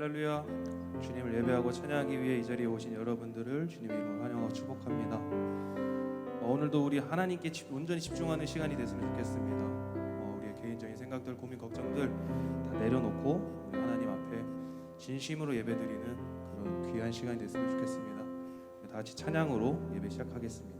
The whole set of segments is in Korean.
할렐루야. 주님을 예배하고 찬양하기 위해 이 자리에 오신 여러분들을 주님의 이름으로 환영하고 축복합니다. 오늘도 우리 하나님께 온전히 집중하는 시간이 됐으면 좋겠습니다. 우리의 개인적인 생각들, 고민, 걱정들 다 내려놓고 하나님 앞에 진심으로 예배드리는 그런 귀한 시간이 됐으면 좋겠습니다. 다 같이 찬양으로 예배 시작하겠습니다.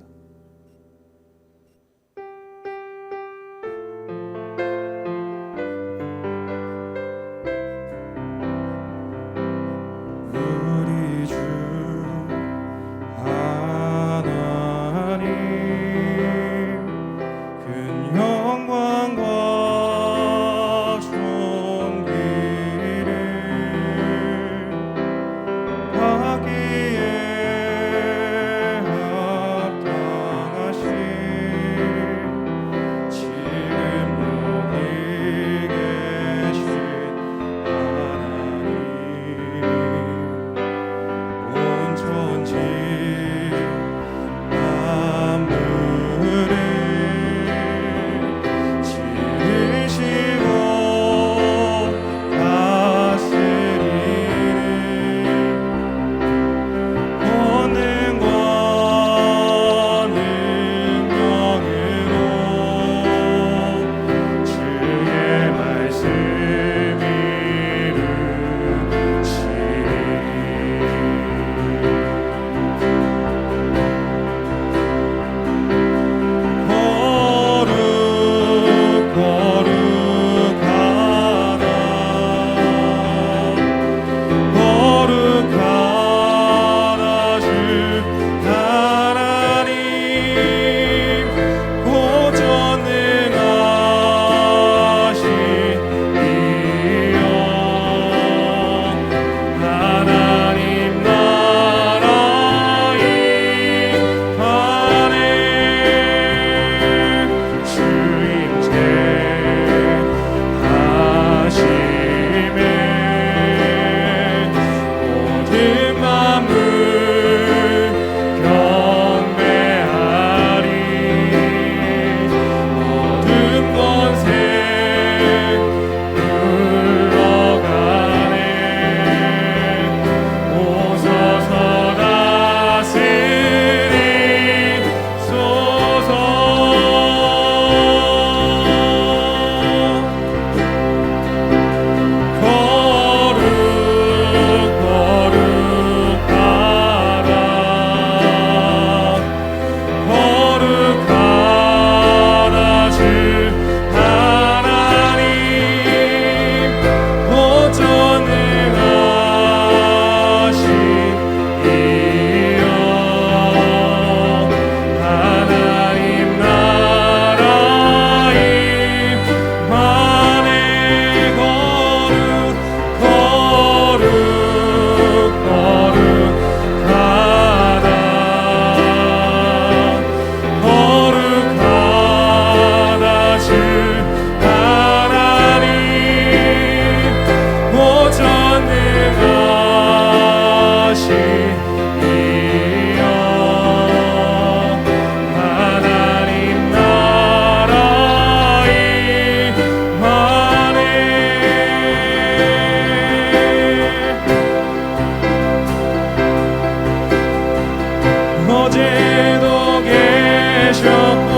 어제도 계셨고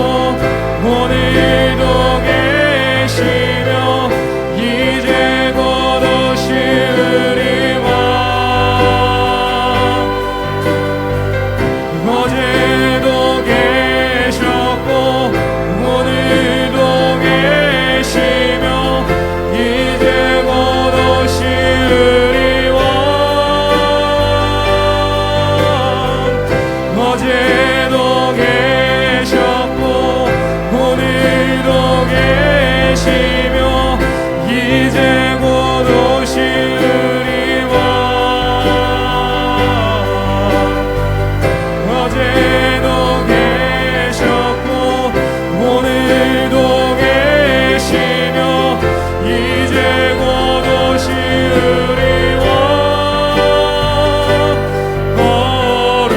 오늘도 계시며 이제 곧 오실 우리 왕 어제도 계셨고 오늘도 계시며 이제 곧 오실 우리 왕 어제도 계셨고 오늘도 계시며 이제 곧 오실 우리 왕 어제도 계셨고 오늘도 계시며 이제 곧 오실 우리 왕 거룩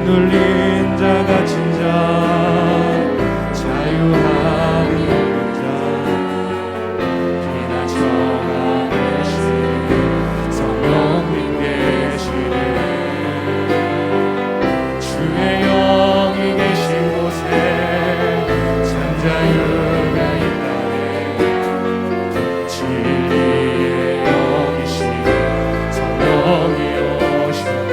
억눌린 자 갇힌 자 자유하는 자 피난처가 되신 성령님 계시네 주의 영이 계신 곳에 참 자유가 있다네 진리의 영이신 성령이 오셨네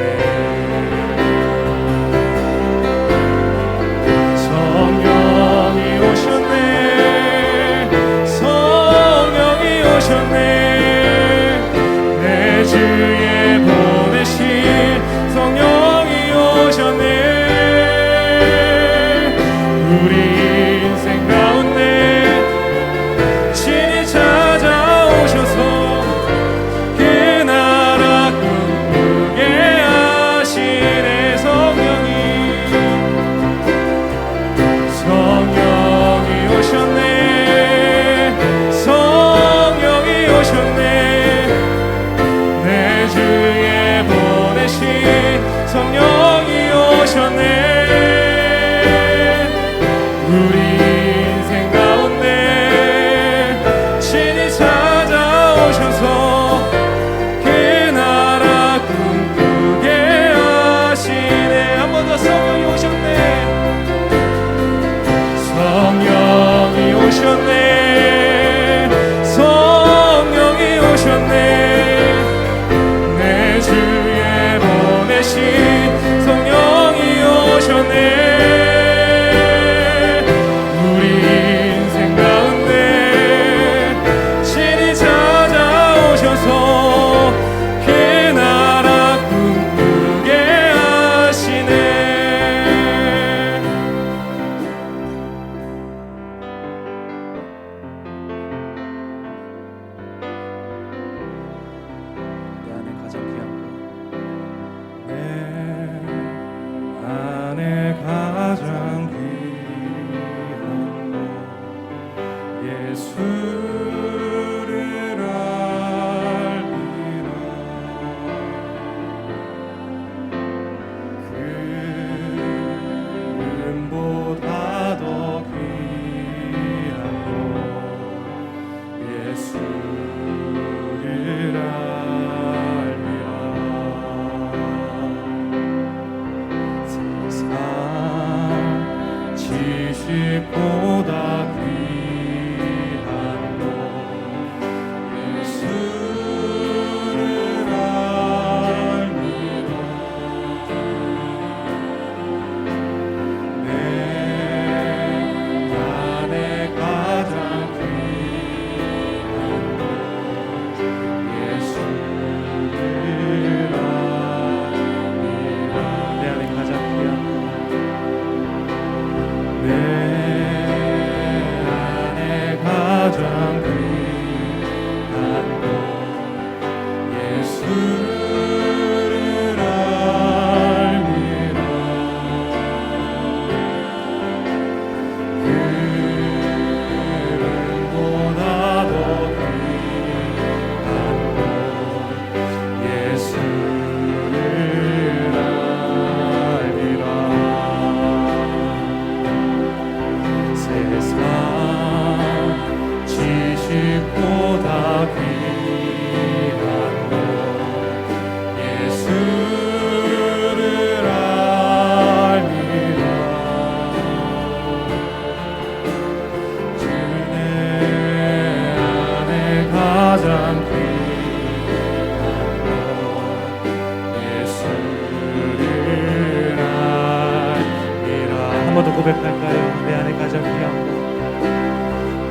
고백할까요? 내 안에 가장 귀한 것,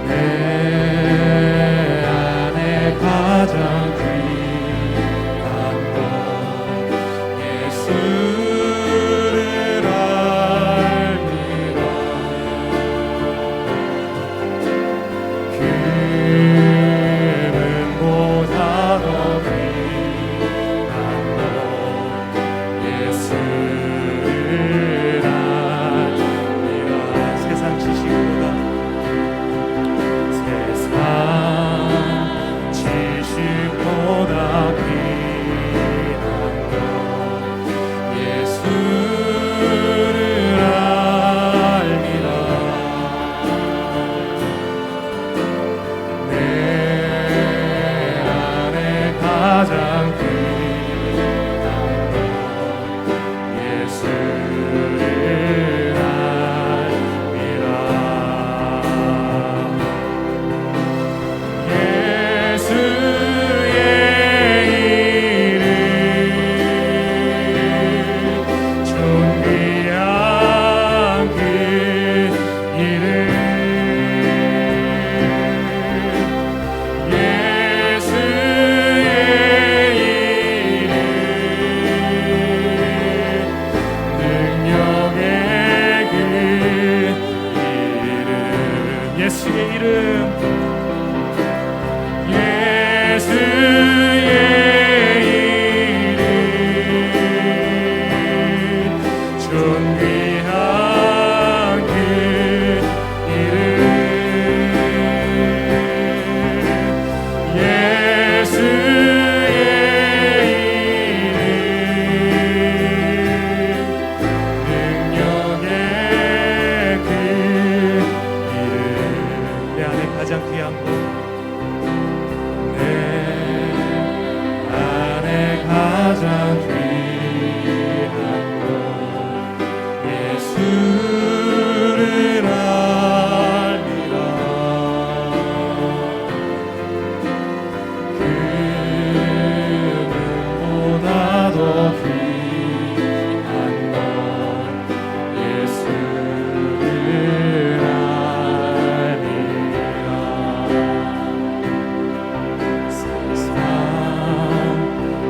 내 안에 가장 귀한 것 예수를 알미라. 금은보다 더 귀한 것 예수를 알미라. 세상 지식보다 귀한 것 예수를 알미라. 내 안에 가장 귀한 것 예수를 알미라. 예수의 이름 존귀한 그 이름 예수의 이름 능력의 그 이름 예수의 이름 예수의 이름 존귀한 그 이름 예수의 이름 능력의 그 이름 내 안에 가장 귀한 것 내 안에 가장 귀한 것 예수를 알미라. 금은보다 더 귀한 것 예수를 알미라. 세상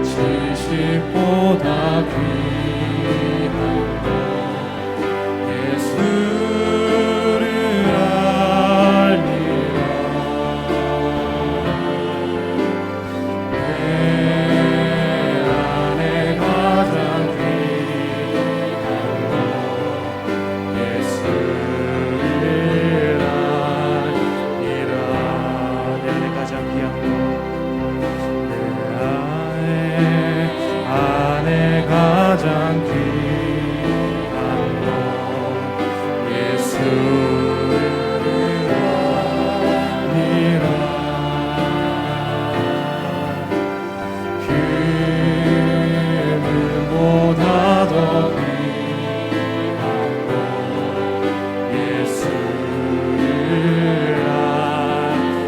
지식보다 귀한 것 예수를 알미라. 내 안에 가장 귀한 것 예수를 알미라. 내 안에 가장 귀한 것 내 안에 가장 귀한 것 예수를 알미라. 금은보다 더 귀한 것 예수를 알미라.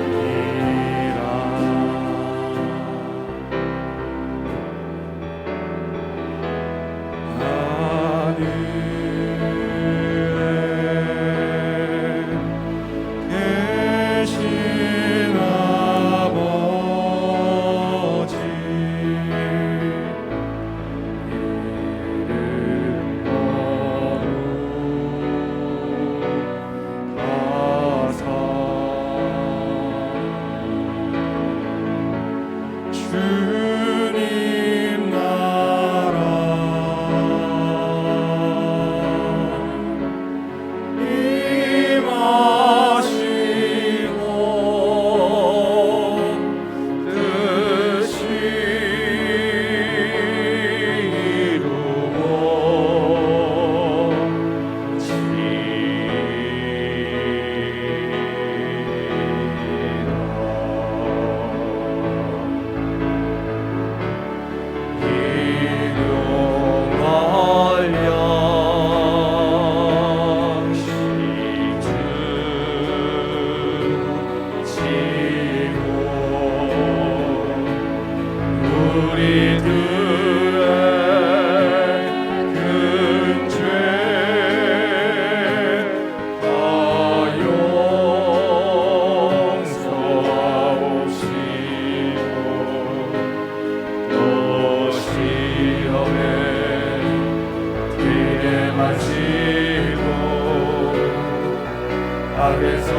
지고 악에서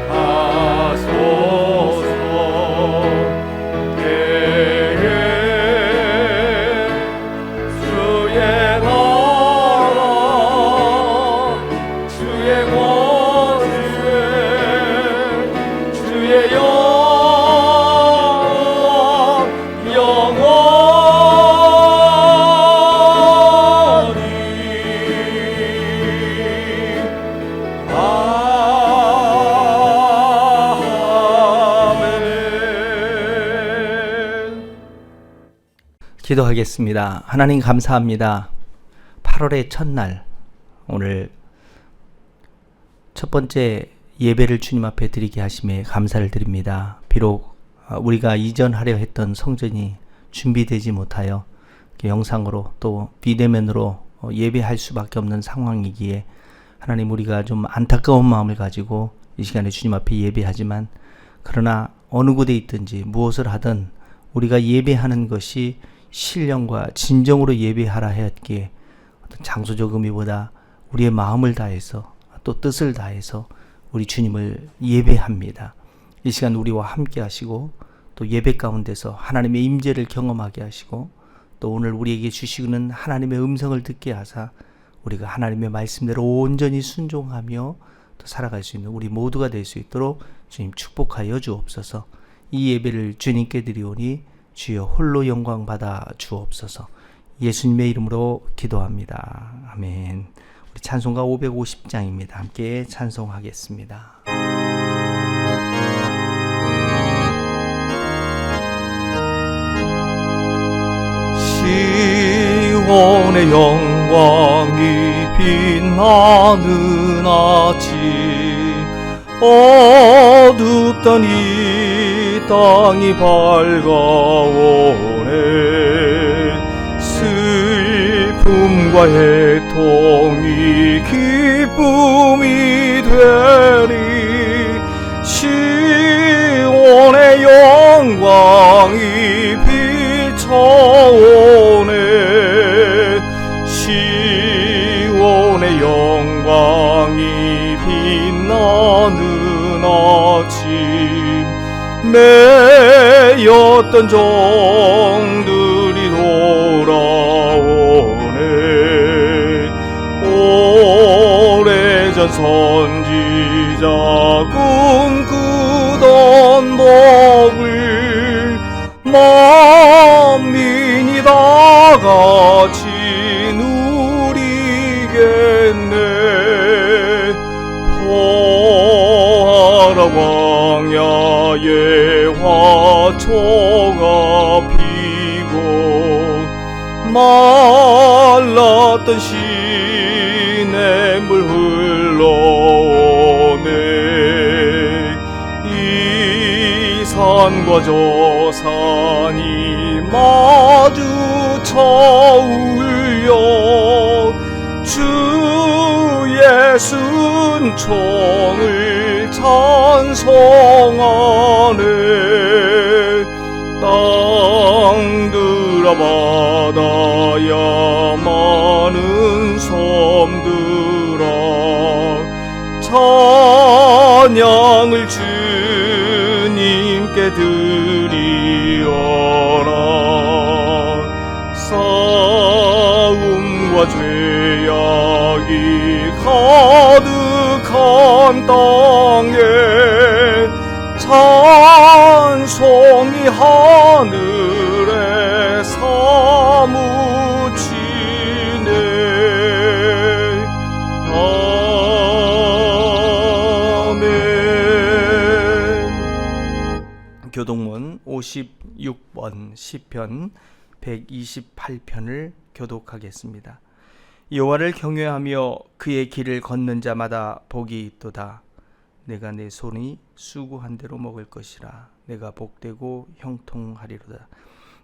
구원하소서. 때에 주의 나라 주의 권세 주의 기도하겠습니다. 하나님 감사합니다. 8월의 첫날, 오늘 첫 번째 예배를 주님 앞에 드리게 하심에 감사를 드립니다. 비록 우리가 이전하려 했던 성전이 준비되지 못하여 영상으로 또 비대면으로 예배할 수밖에 없는 상황이기에 하나님, 우리가 좀 안타까운 마음을 가지고 이 시간에 주님 앞에 예배하지만, 그러나 어느 곳에 있든지 무엇을 하든 우리가 예배하는 것이 신령과 진정으로 예배하라 하였기에 어떤 장소적 의미보다 우리의 마음을 다해서 또 뜻을 다해서 우리 주님을 예배합니다. 이 시간 우리와 함께 하시고 또 예배 가운데서 하나님의 임재를 경험하게 하시고 또 오늘 우리에게 주시는 하나님의 음성을 듣게 하사 우리가 하나님의 말씀대로 온전히 순종하며 또 살아갈 수 있는 우리 모두가 될 수 있도록 주님 축복하여 주옵소서. 이 예배를 주님께 드리오니 주여 홀로 영광 받아 주옵소서. 예수님의 이름으로 기도합니다. 아멘. 우리 찬송가 550장입니다. 함께 찬송하겠습니다. 시온의 영광이 빛나는 아침, 어둡던 이 땅이 밝아오네. 슬픔과 애통이 기쁨이 되리. 시온의 영광이 비춰오네. 시온의 영광이 빛나는 아침, 매였던 종들이 돌아오네. 오래전 선지자 꿈꾸던 복을 만민이 다 같이 누리겠네. 포하라 광야에 화초가 피고 말랐던 시냇물 흘러오네. 이 산과 저 산이 마주쳐 울려 주의 순종을 찬송하네. 땅들아 바다야 많은 섬들아 찬양을 주님께 드리어라. 싸움과 죄악이 가득한 땅에 찬송이 하늘에 사무치네. 아멘. 교독문 56번 시편 128편을 교독하겠습니다. 여호와를 경외하며 그의 길을 걷는 자마다 복이 있도다. 내가 내 손이 수고한 대로 먹을 것이라. 내가 복되고 형통하리로다.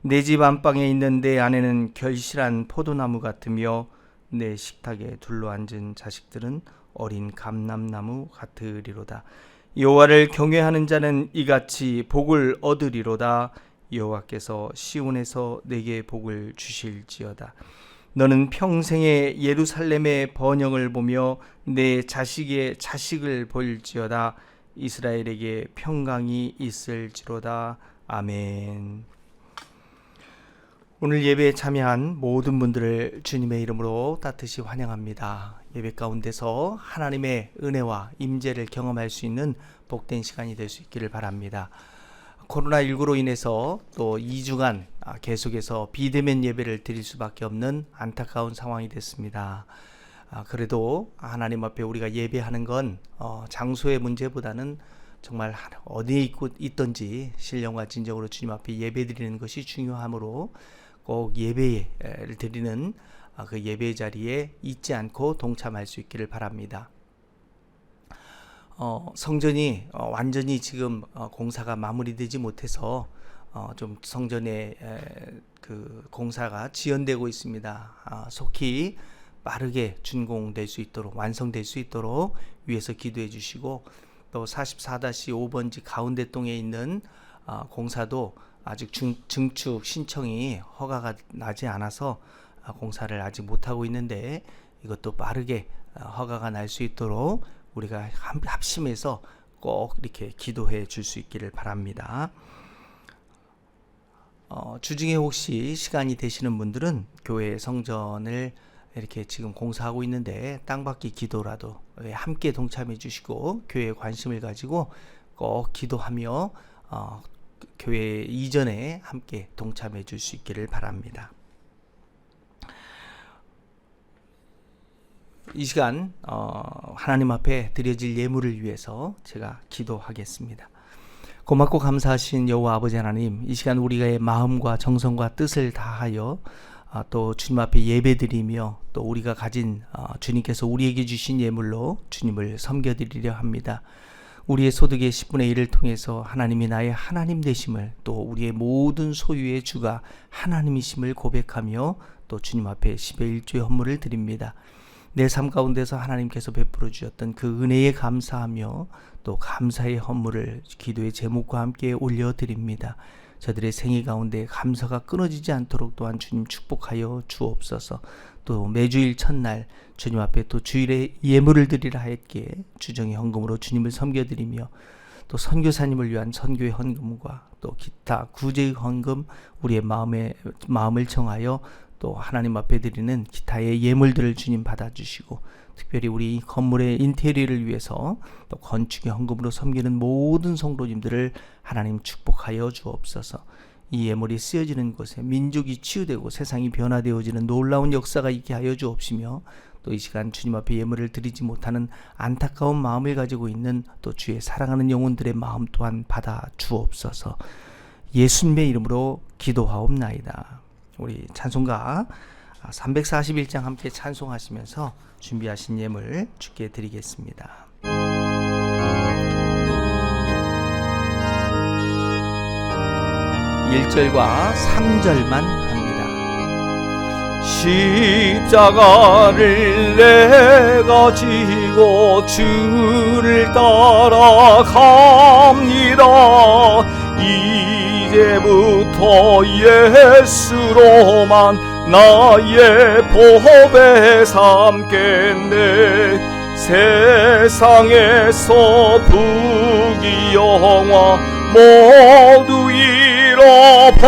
내 집 안방에 있는 내 아내는 결실한 포도나무 같으며 내 식탁에 둘러앉은 자식들은 어린 감람나무 같으리로다. 여호와를 경외하는 자는 이같이 복을 얻으리로다. 여호와께서 시온에서 내게 복을 주실지어다. 너는 평생에 예루살렘의 번영을 보며 내 자식의 자식을 볼지어다. 이스라엘에게 평강이 있을지로다. 아멘. 오늘 예배에 참여한 모든 분들을 주님의 이름으로 따뜻이 환영합니다. 예배 가운데서 하나님의 은혜와 임재를 경험할 수 있는 복된 시간이 될 수 있기를 바랍니다. 코로나19로 인해서 또 2주간 계속해서 비대면 예배를 드릴 수밖에 없는 안타까운 상황이 됐습니다. 그래도 하나님 앞에 우리가 예배하는 건 장소의 문제보다는 정말 어디에 있든지 신령과 진정으로 주님 앞에 예배 드리는 것이 중요하므로 꼭 예배를 드리는 그 예배 자리에 잊지 않고 동참할 수 있기를 바랍니다. 성전이 완전히 지금 공사가 마무리되지 못해서 좀 성전의 그 공사가 지연되고 있습니다. 속히 빠르게 준공될 수 있도록, 완성될 수 있도록 위에서 기도해 주시고, 또 44-5번지 가운데 동에 있는 공사도 아직 증축 신청이 허가가 나지 않아서 공사를 아직 못하고 있는데, 이것도 빠르게 허가가 날 수 있도록 우리가 합심해서 꼭 이렇게 기도해 줄 수 있기를 바랍니다. 주중에 혹시 시간이 되시는 분들은 교회 성전을 이렇게 지금 공사하고 있는데 땅받기 기도라도 함께 동참해 주시고, 교회에 관심을 가지고 꼭 기도하며 교회 이전에 함께 동참해 줄 수 있기를 바랍니다. 이 시간 하나님 앞에 드려질 예물을 위해서 제가 기도하겠습니다. 고맙고 감사하신 여호와 아버지 하나님, 이 시간 우리의 마음과 정성과 뜻을 다하여 또 주님 앞에 예배드리며, 또 우리가 가진 주님께서 우리에게 주신 예물로 주님을 섬겨드리려 합니다. 우리의 소득의 10분의 1을 통해서 하나님이 나의 하나님 되심을, 또 우리의 모든 소유의 주가 하나님이심을 고백하며 또 주님 앞에 10의 1조의 헌물을 드립니다. 내 삶 가운데서 하나님께서 베풀어 주셨던 그 은혜에 감사하며 또 감사의 헌물을 기도의 제목과 함께 올려드립니다. 저들의 생애 가운데 감사가 끊어지지 않도록 또한 주님 축복하여 주옵소서. 또 매주일 첫날 주님 앞에 또 주일에 예물을 드리라 했기에 주정의 헌금으로 주님을 섬겨드리며, 또 선교사님을 위한 선교의 헌금과 또 기타 구제의 헌금, 우리의 마음을 정하여 또 하나님 앞에 드리는 기타의 예물들을 주님 받아주시고, 특별히 우리 건물의 인테리어를 위해서 또 건축의 헌금으로 섬기는 모든 성도님들을 하나님 축복하여 주옵소서. 이 예물이 쓰여지는 곳에 민족이 치유되고 세상이 변화되어지는 놀라운 역사가 있게 하여 주옵시며, 또 이 시간 주님 앞에 예물을 드리지 못하는 안타까운 마음을 가지고 있는 또 주의 사랑하는 영혼들의 마음 또한 받아 주옵소서. 예수님의 이름으로 기도하옵나이다. 우리 찬송가 341장 함께 찬송하시면서 준비하신 예물 주께 드리겠습니다. 1절과 3절만 합니다. 십자가를 내가 지고 주를 따라갑니다. 이제부터 예수로만 나의 법에 삼겠네. 세상에서 부귀영화 모두 잃어버려도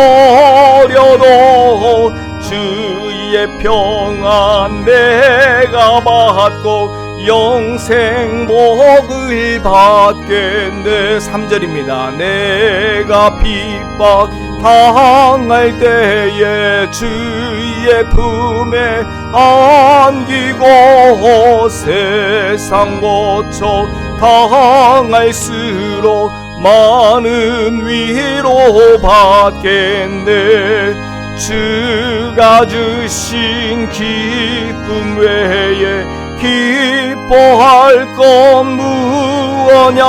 주의 평안 내가 받고 영생 복을 받겠네. 3절입니다. 내가 핍박 당할 때에 주의 품에 안기고 세상 거쳐 당할수록 많은 위로 받겠네. 주가 주신 기쁨 외에 기뻐할 건 무엇냐.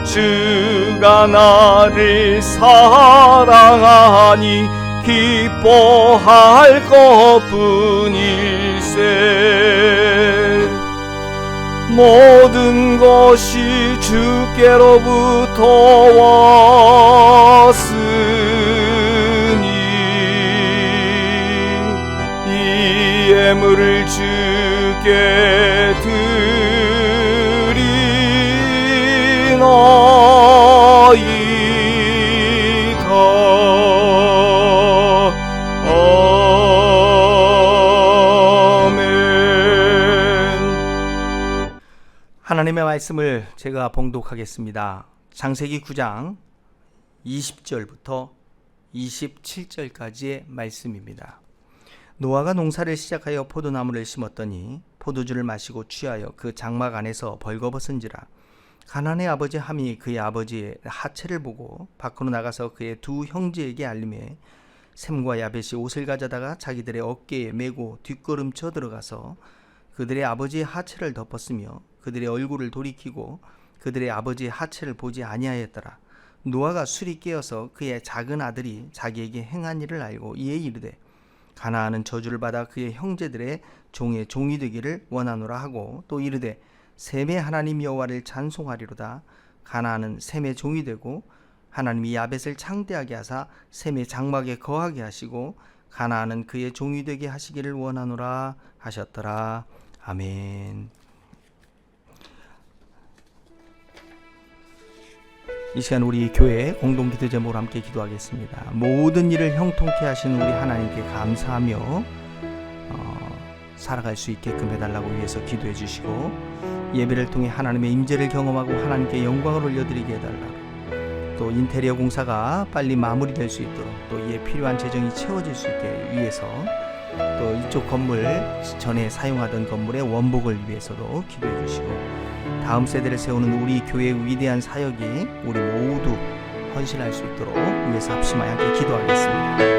주가 나를 사랑하니 기뻐할 것뿐일세. 모든 것이 주께로부터 왔으니 제물을 주께 드리나이다. 아멘. 하나님의 말씀을 제가 봉독하겠습니다. 창세기 9장 20절부터 27절까지의 말씀입니다. 노아가 농사를 시작하여 포도나무를 심었더니 포도주를 마시고 취하여 그 장막 안에서 벌거벗은지라. 가나안의 아버지 함이 그의 아버지의 하체를 보고 밖으로 나가서 그의 두 형제에게 알림해 셈과 야벳이 옷을 가져다가 자기들의 어깨에 메고 뒷걸음쳐 들어가서 그들의 아버지의 하체를 덮었으며 그들의 얼굴을 돌이키고 그들의 아버지의 하체를 보지 아니하였더라. 노아가 술이 깨어서 그의 작은 아들이 자기에게 행한 일을 알고 이에 이르되 가나안은 저주를 받아 그의 형제들의 종의 종이 되기를 원하노라 하고 또 이르되 셈의 하나님 여호와를 찬송하리로다. 가나안은 셈의 종이 되고 하나님이 야벳을 창대하게 하사 셈의 장막에 거하게 하시고 가나안은 그의 종이 되게 하시기를 원하노라 하셨더라. 아멘. 이 시간 우리 교회 공동기도 제목으로 함께 기도하겠습니다. 모든 일을 형통케 하시는 우리 하나님께 감사하며 살아갈 수 있게끔 해달라고 위해서 기도해 주시고 예배를 통해 하나님의 임재를 경험하고 하나님께 영광을 올려드리게 해달라고 또 인테리어 공사가 빨리 마무리될 수 있도록 또 이에 필요한 재정이 채워질 수 있게 위해서 또 이쪽 건물 전에 사용하던 건물의 원복을 위해서도 기도해 주시고 다음 세대를 세우는 우리 교회의 위대한 사역이 우리 모두 헌신할 수 있도록 위해서 합심하여 함께 기도하겠습니다.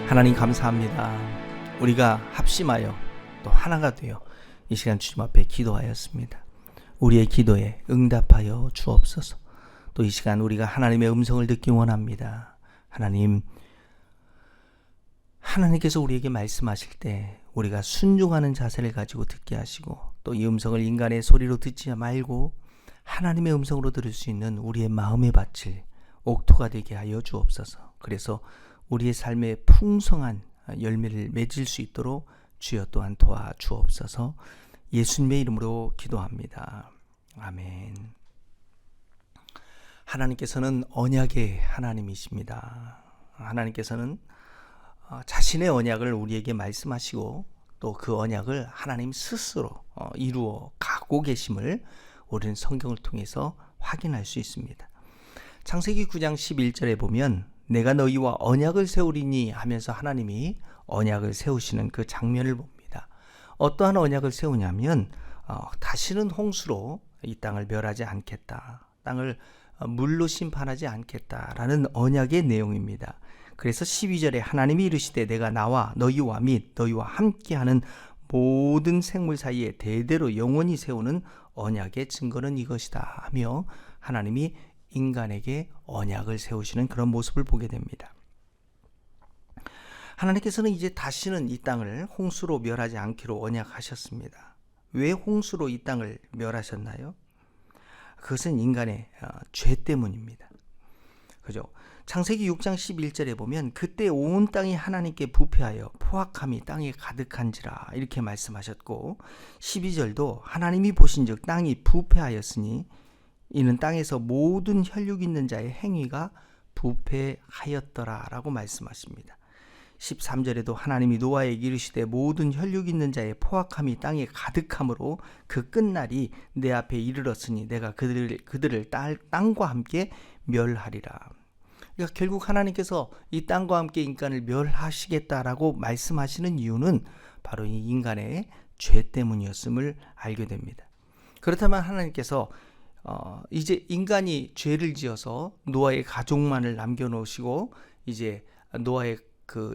하나님 감사합니다. 우리가 합심하여 또 하나가 되어 이 시간 주님 앞에 기도하였습니다. 우리의 기도에 응답하여 주옵소서. 또 이 시간 우리가 하나님의 음성을 듣기 원합니다. 하나님께서 우리에게 말씀하실 때 우리가 순종하는 자세를 가지고 듣게 하시고 또 이 음성을 인간의 소리로 듣지 말고 하나님의 음성으로 들을 수 있는 우리의 마음의 밭을 옥토가 되게 하여 주옵소서. 그래서 우리의 삶에 풍성한 열매를 맺을 수 있도록 주여 또한 도와주옵소서. 예수님의 이름으로 기도합니다. 아멘. 하나님께서는 언약의 하나님이십니다. 하나님께서는 자신의 언약을 우리에게 말씀하시고 또 그 언약을 하나님 스스로 이루어 가고 계심을 우리는 성경을 통해서 확인할 수 있습니다. 창세기 9장 11절에 보면 내가 너희와 언약을 세우리니 하면서 하나님이 언약을 세우시는 그 장면을 봅니다. 어떠한 언약을 세우냐면 다시는 홍수로 이 땅을 멸하지 않겠다. 땅을 물로 심판하지 않겠다라는 언약의 내용입니다. 그래서 12절에 하나님이 이르시되 내가 나와 너희와 및 너희와 함께하는 모든 생물 사이에 대대로 영원히 세우는 언약의 증거는 이것이다 하며 하나님이 인간에게 언약을 세우시는 그런 모습을 보게 됩니다. 하나님께서는 이제 다시는 이 땅을 홍수로 멸하지 않기로 언약하셨습니다. 왜 홍수로 이 땅을 멸하셨나요? 그것은 인간의 죄 때문입니다. 그죠? 창세기 6장 11절에 보면 그때 온 땅이 하나님께 부패하여 포악함이 땅에 가득한지라 이렇게 말씀하셨고 12절도 하나님이 보신즉 땅이 부패하였으니 이는 땅에서 모든 혈육 있는 자의 행위가 부패하였더라 라고 말씀하십니다. 13절에도 하나님이 노아에게 이르시되 모든 혈육 있는 자의 포악함이 땅에 가득함으로 그 끝날이 내 앞에 이르렀으니 내가 그들을 땅과 함께 멸하리라. 그러니까 결국 하나님께서 이 땅과 함께 인간을 멸하시겠다라고 말씀하시는 이유는 바로 이 인간의 죄 때문이었음을 알게 됩니다. 그렇다면 하나님께서 이제 인간이 죄를 지어서 노아의 가족만을 남겨놓으시고 이제 노아의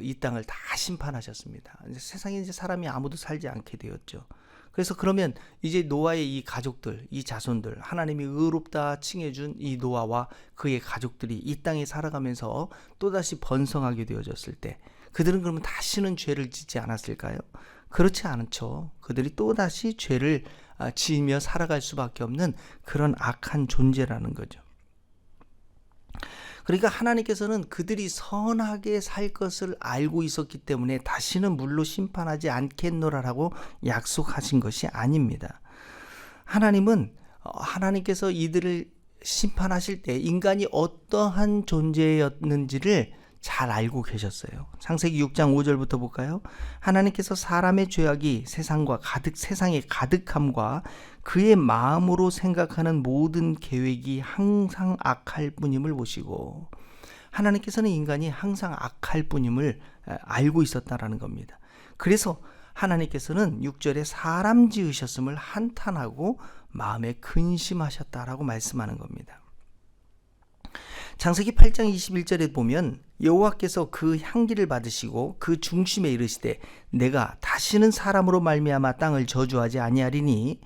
이 땅을 다 심판하셨습니다. 이제 세상에 이제 사람이 아무도 살지 않게 되었죠. 그래서 그러면 이제 노아의 이 가족들, 이 자손들, 하나님이 의롭다 칭해준 이 노아와 그의 가족들이 이 땅에 살아가면서 또다시 번성하게 되어졌을 때 그들은 그러면 다시는 죄를 짓지 않았을까요? 그렇지 않죠. 그들이 또다시 죄를 지으며 살아갈 수밖에 없는 그런 악한 존재라는 거죠. 그러니까 하나님께서는 그들이 선하게 살 것을 알고 있었기 때문에 다시는 물로 심판하지 않겠노라라고 약속하신 것이 아닙니다. 하나님은 하나님께서 이들을 심판하실 때 인간이 어떠한 존재였는지를 잘 알고 계셨어요. 창세기 6장 5절부터 볼까요? 하나님께서 사람의 죄악이 세상의 가득함과 그의 마음으로 생각하는 모든 계획이 항상 악할 뿐임을 보시고, 하나님께서는 인간이 항상 악할 뿐임을 알고 있었다라는 겁니다. 그래서 하나님께서는 6절에 사람 지으셨음을 한탄하고 마음에 근심하셨다라고 말씀하는 겁니다. 창세기 8장 21절에 보면 여호와께서 그 향기를 받으시고 그 중심에 이르시되 내가 다시는 사람으로 말미암아 땅을 저주하지 아니하리니,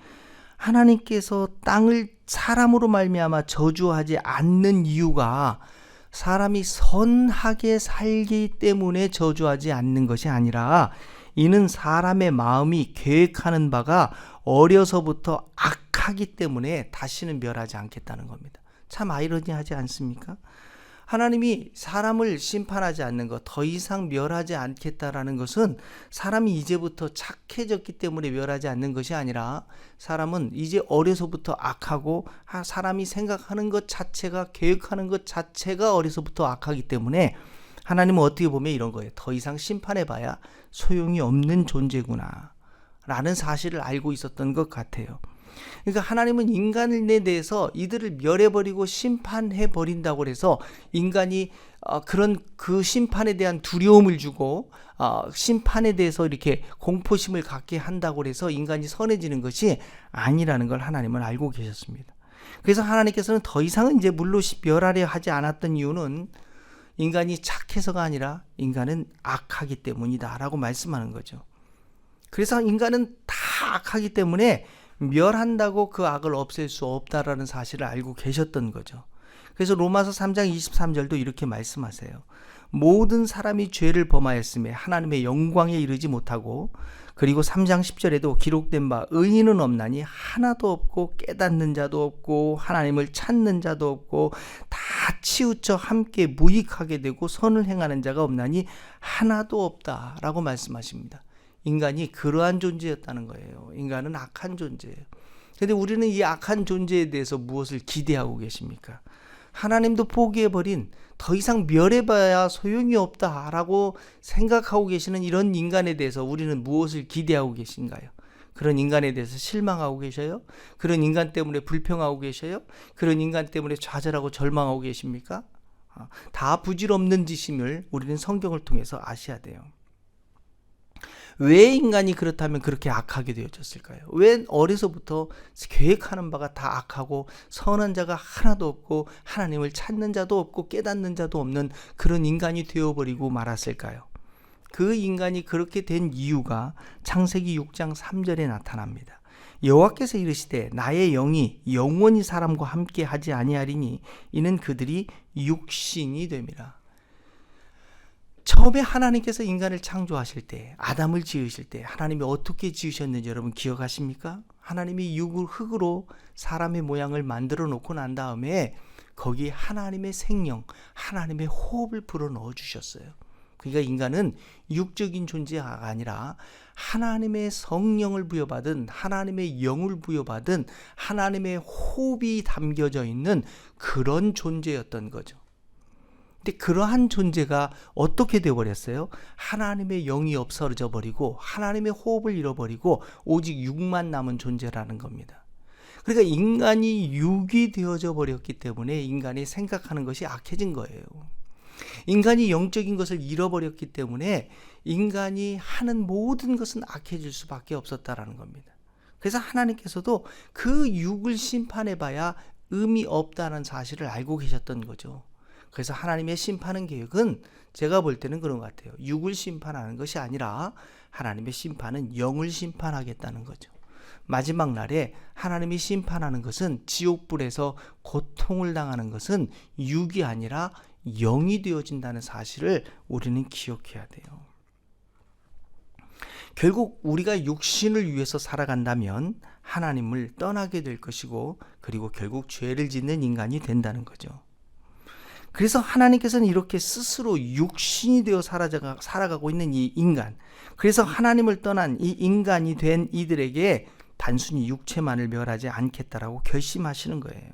하나님께서 땅을 사람으로 말미암아 저주하지 않는 이유가 사람이 선하게 살기 때문에 저주하지 않는 것이 아니라 이는 사람의 마음이 계획하는 바가 어려서부터 악하기 때문에 다시는 멸하지 않겠다는 겁니다. 참 아이러니하지 않습니까? 하나님이 사람을 심판하지 않는 것, 더 이상 멸하지 않겠다라는 것은 사람이 이제부터 착해졌기 때문에 멸하지 않는 것이 아니라 사람은 이제 어려서부터 악하고 사람이 생각하는 것 자체가, 계획하는 것 자체가 어려서부터 악하기 때문에 하나님은 어떻게 보면 이런 거예요. 더 이상 심판해봐야 소용이 없는 존재구나 라는 사실을 알고 있었던 것 같아요. 그러니까 하나님은 인간에 대해서 이들을 멸해버리고 심판해버린다고 해서 인간이 그런 그 심판에 대한 두려움을 주고 심판에 대해서 이렇게 공포심을 갖게 한다고 해서 인간이 선해지는 것이 아니라는 걸 하나님은 알고 계셨습니다. 그래서 하나님께서는 더 이상은 이제 물로 멸하려 하지 않았던 이유는 인간이 착해서가 아니라 인간은 악하기 때문이다 라고 말씀하는 거죠. 그래서 인간은 다 악하기 때문에 멸한다고 그 악을 없앨 수 없다라는 사실을 알고 계셨던 거죠. 그래서 로마서 3장 23절도 이렇게 말씀하세요. 모든 사람이 죄를 범하였음에 하나님의 영광에 이르지 못하고, 그리고 3장 10절에도 기록된 바 의인은 없나니 하나도 없고 깨닫는 자도 없고 하나님을 찾는 자도 없고 다 치우쳐 함께 무익하게 되고 선을 행하는 자가 없나니 하나도 없다라고 말씀하십니다. 인간이 그러한 존재였다는 거예요. 인간은 악한 존재예요. 그런데 우리는 이 악한 존재에 대해서 무엇을 기대하고 계십니까? 하나님도 포기해버린, 더 이상 멸해봐야 소용이 없다라고 생각하고 계시는 이런 인간에 대해서 우리는 무엇을 기대하고 계신가요? 그런 인간에 대해서 실망하고 계셔요? 그런 인간 때문에 불평하고 계셔요? 그런 인간 때문에 좌절하고 절망하고 계십니까? 다 부질없는 짓임을 우리는 성경을 통해서 아셔야 돼요. 왜 인간이 그렇다면 그렇게 악하게 되어졌을까요? 왜 어려서부터 계획하는 바가 다 악하고 선한 자가 하나도 없고 하나님을 찾는 자도 없고 깨닫는 자도 없는 그런 인간이 되어버리고 말았을까요? 그 인간이 그렇게 된 이유가 창세기 6장 3절에 나타납니다. 여호와께서 이르시되 나의 영이 영원히 사람과 함께 하지 아니하리니 이는 그들이 육신이 됨이라. 처음에 하나님께서 인간을 창조하실 때, 아담을 지으실 때 하나님이 어떻게 지으셨는지 여러분 기억하십니까? 하나님이 흙으로 사람의 모양을 만들어 놓고 난 다음에 거기에 하나님의 생명, 하나님의 호흡을 불어넣어 주셨어요. 그러니까 인간은 육적인 존재가 아니라 하나님의 성령을 부여받은, 하나님의 영을 부여받은 하나님의 호흡이 담겨져 있는 그런 존재였던 거죠. 근데 그러한 존재가 어떻게 되어버렸어요? 하나님의 영이 없어져 버리고 하나님의 호흡을 잃어버리고 오직 육만 남은 존재라는 겁니다. 그러니까 인간이 육이 되어져 버렸기 때문에 인간이 생각하는 것이 악해진 거예요. 인간이 영적인 것을 잃어버렸기 때문에 인간이 하는 모든 것은 악해질 수밖에 없었다라는 겁니다. 그래서 하나님께서도 그 육을 심판해봐야 의미 없다는 사실을 알고 계셨던 거죠. 그래서 하나님의 심판의 계획은 제가 볼 때는 그런 것 같아요. 육을 심판하는 것이 아니라 하나님의 심판은 영을 심판하겠다는 거죠. 마지막 날에 하나님이 심판하는 것은 지옥불에서 고통을 당하는 것은 육이 아니라 영이 되어진다는 사실을 우리는 기억해야 돼요. 결국 우리가 육신을 위해서 살아간다면 하나님을 떠나게 될 것이고, 그리고 결국 죄를 짓는 인간이 된다는 거죠. 그래서 하나님께서는 이렇게 스스로 육신이 되어 살아가고 있는 이 인간, 그래서 하나님을 떠난 이 인간이 된 이들에게 단순히 육체만을 멸하지 않겠다라고 결심하시는 거예요.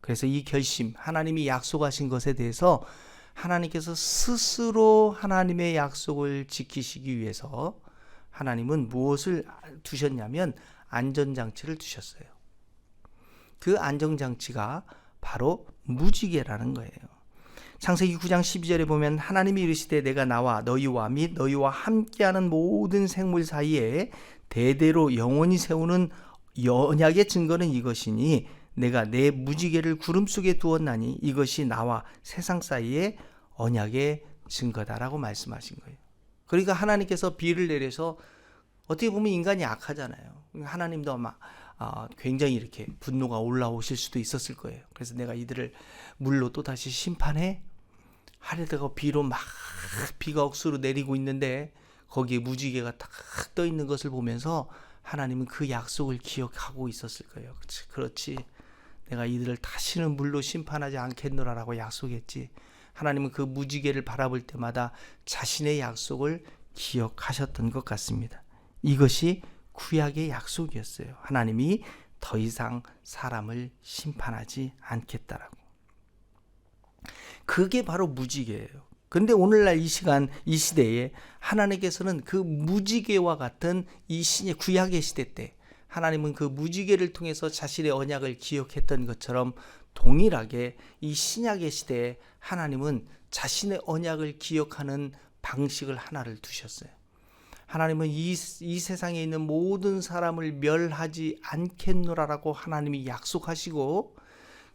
그래서 이 결심, 하나님이 약속하신 것에 대해서 하나님께서 스스로 하나님의 약속을 지키시기 위해서 하나님은 무엇을 두셨냐면 안전장치를 두셨어요. 그 안전장치가 바로 무지개라는 거예요. 창세기 9장 12절에 보면 하나님이 이르시되 내가 나와 너희와 및 너희와 함께하는 모든 생물 사이에 대대로 영원히 세우는 언약의 증거는 이것이니 내가 내 무지개를 구름 속에 두었나니 이것이 나와 세상 사이에 언약의 증거다라고 말씀하신 거예요. 그러니까 하나님께서 비를 내려서, 어떻게 보면 인간이 악하잖아요. 하나님도 아마 굉장히 이렇게 분노가 올라오실 수도 있었을 거예요. 그래서 내가 이들을 물로 또 다시 심판해 하려다가 비로 막 비가 억수로 내리고 있는데 거기에 무지개가 딱 떠 있는 것을 보면서 하나님은 그 약속을 기억하고 있었을 거예요. 그렇지. 내가 이들을 다시는 물로 심판하지 않겠노라라고 약속했지. 하나님은 그 무지개를 바라볼 때마다 자신의 약속을 기억하셨던 것 같습니다. 이것이 구약의 약속이었어요. 하나님이 더 이상 사람을 심판하지 않겠다라고. 그게 바로 무지개예요. 근데 오늘날 이 시간, 이 시대에 하나님께서는 그 무지개와 같은 이 신의 구약의 시대 때 하나님은 그 무지개를 통해서 자신의 언약을 기억했던 것처럼 동일하게 이 신약의 시대에 하나님은 자신의 언약을 기억하는 방식을 하나를 두셨어요. 하나님은 이 세상에 있는 모든 사람을 멸하지 않겠노라라고 하나님이 약속하시고,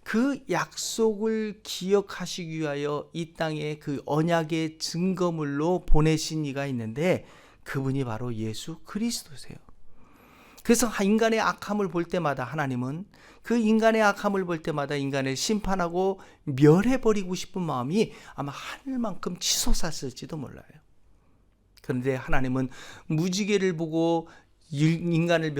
그 약속을 기억하시기 위하여 이 땅에 그 언약의 증거물로 보내신 이가 있는데 그분이 바로 예수 그리스도세요. 그래서 인간의 악함을 볼 때마다 하나님은 그 인간의 악함을 볼 때마다 인간을 심판하고 멸해버리고 싶은 마음이 아마 하늘만큼 치솟았을지도 몰라요. 그런데 하나님은 무지개를 보고 인간을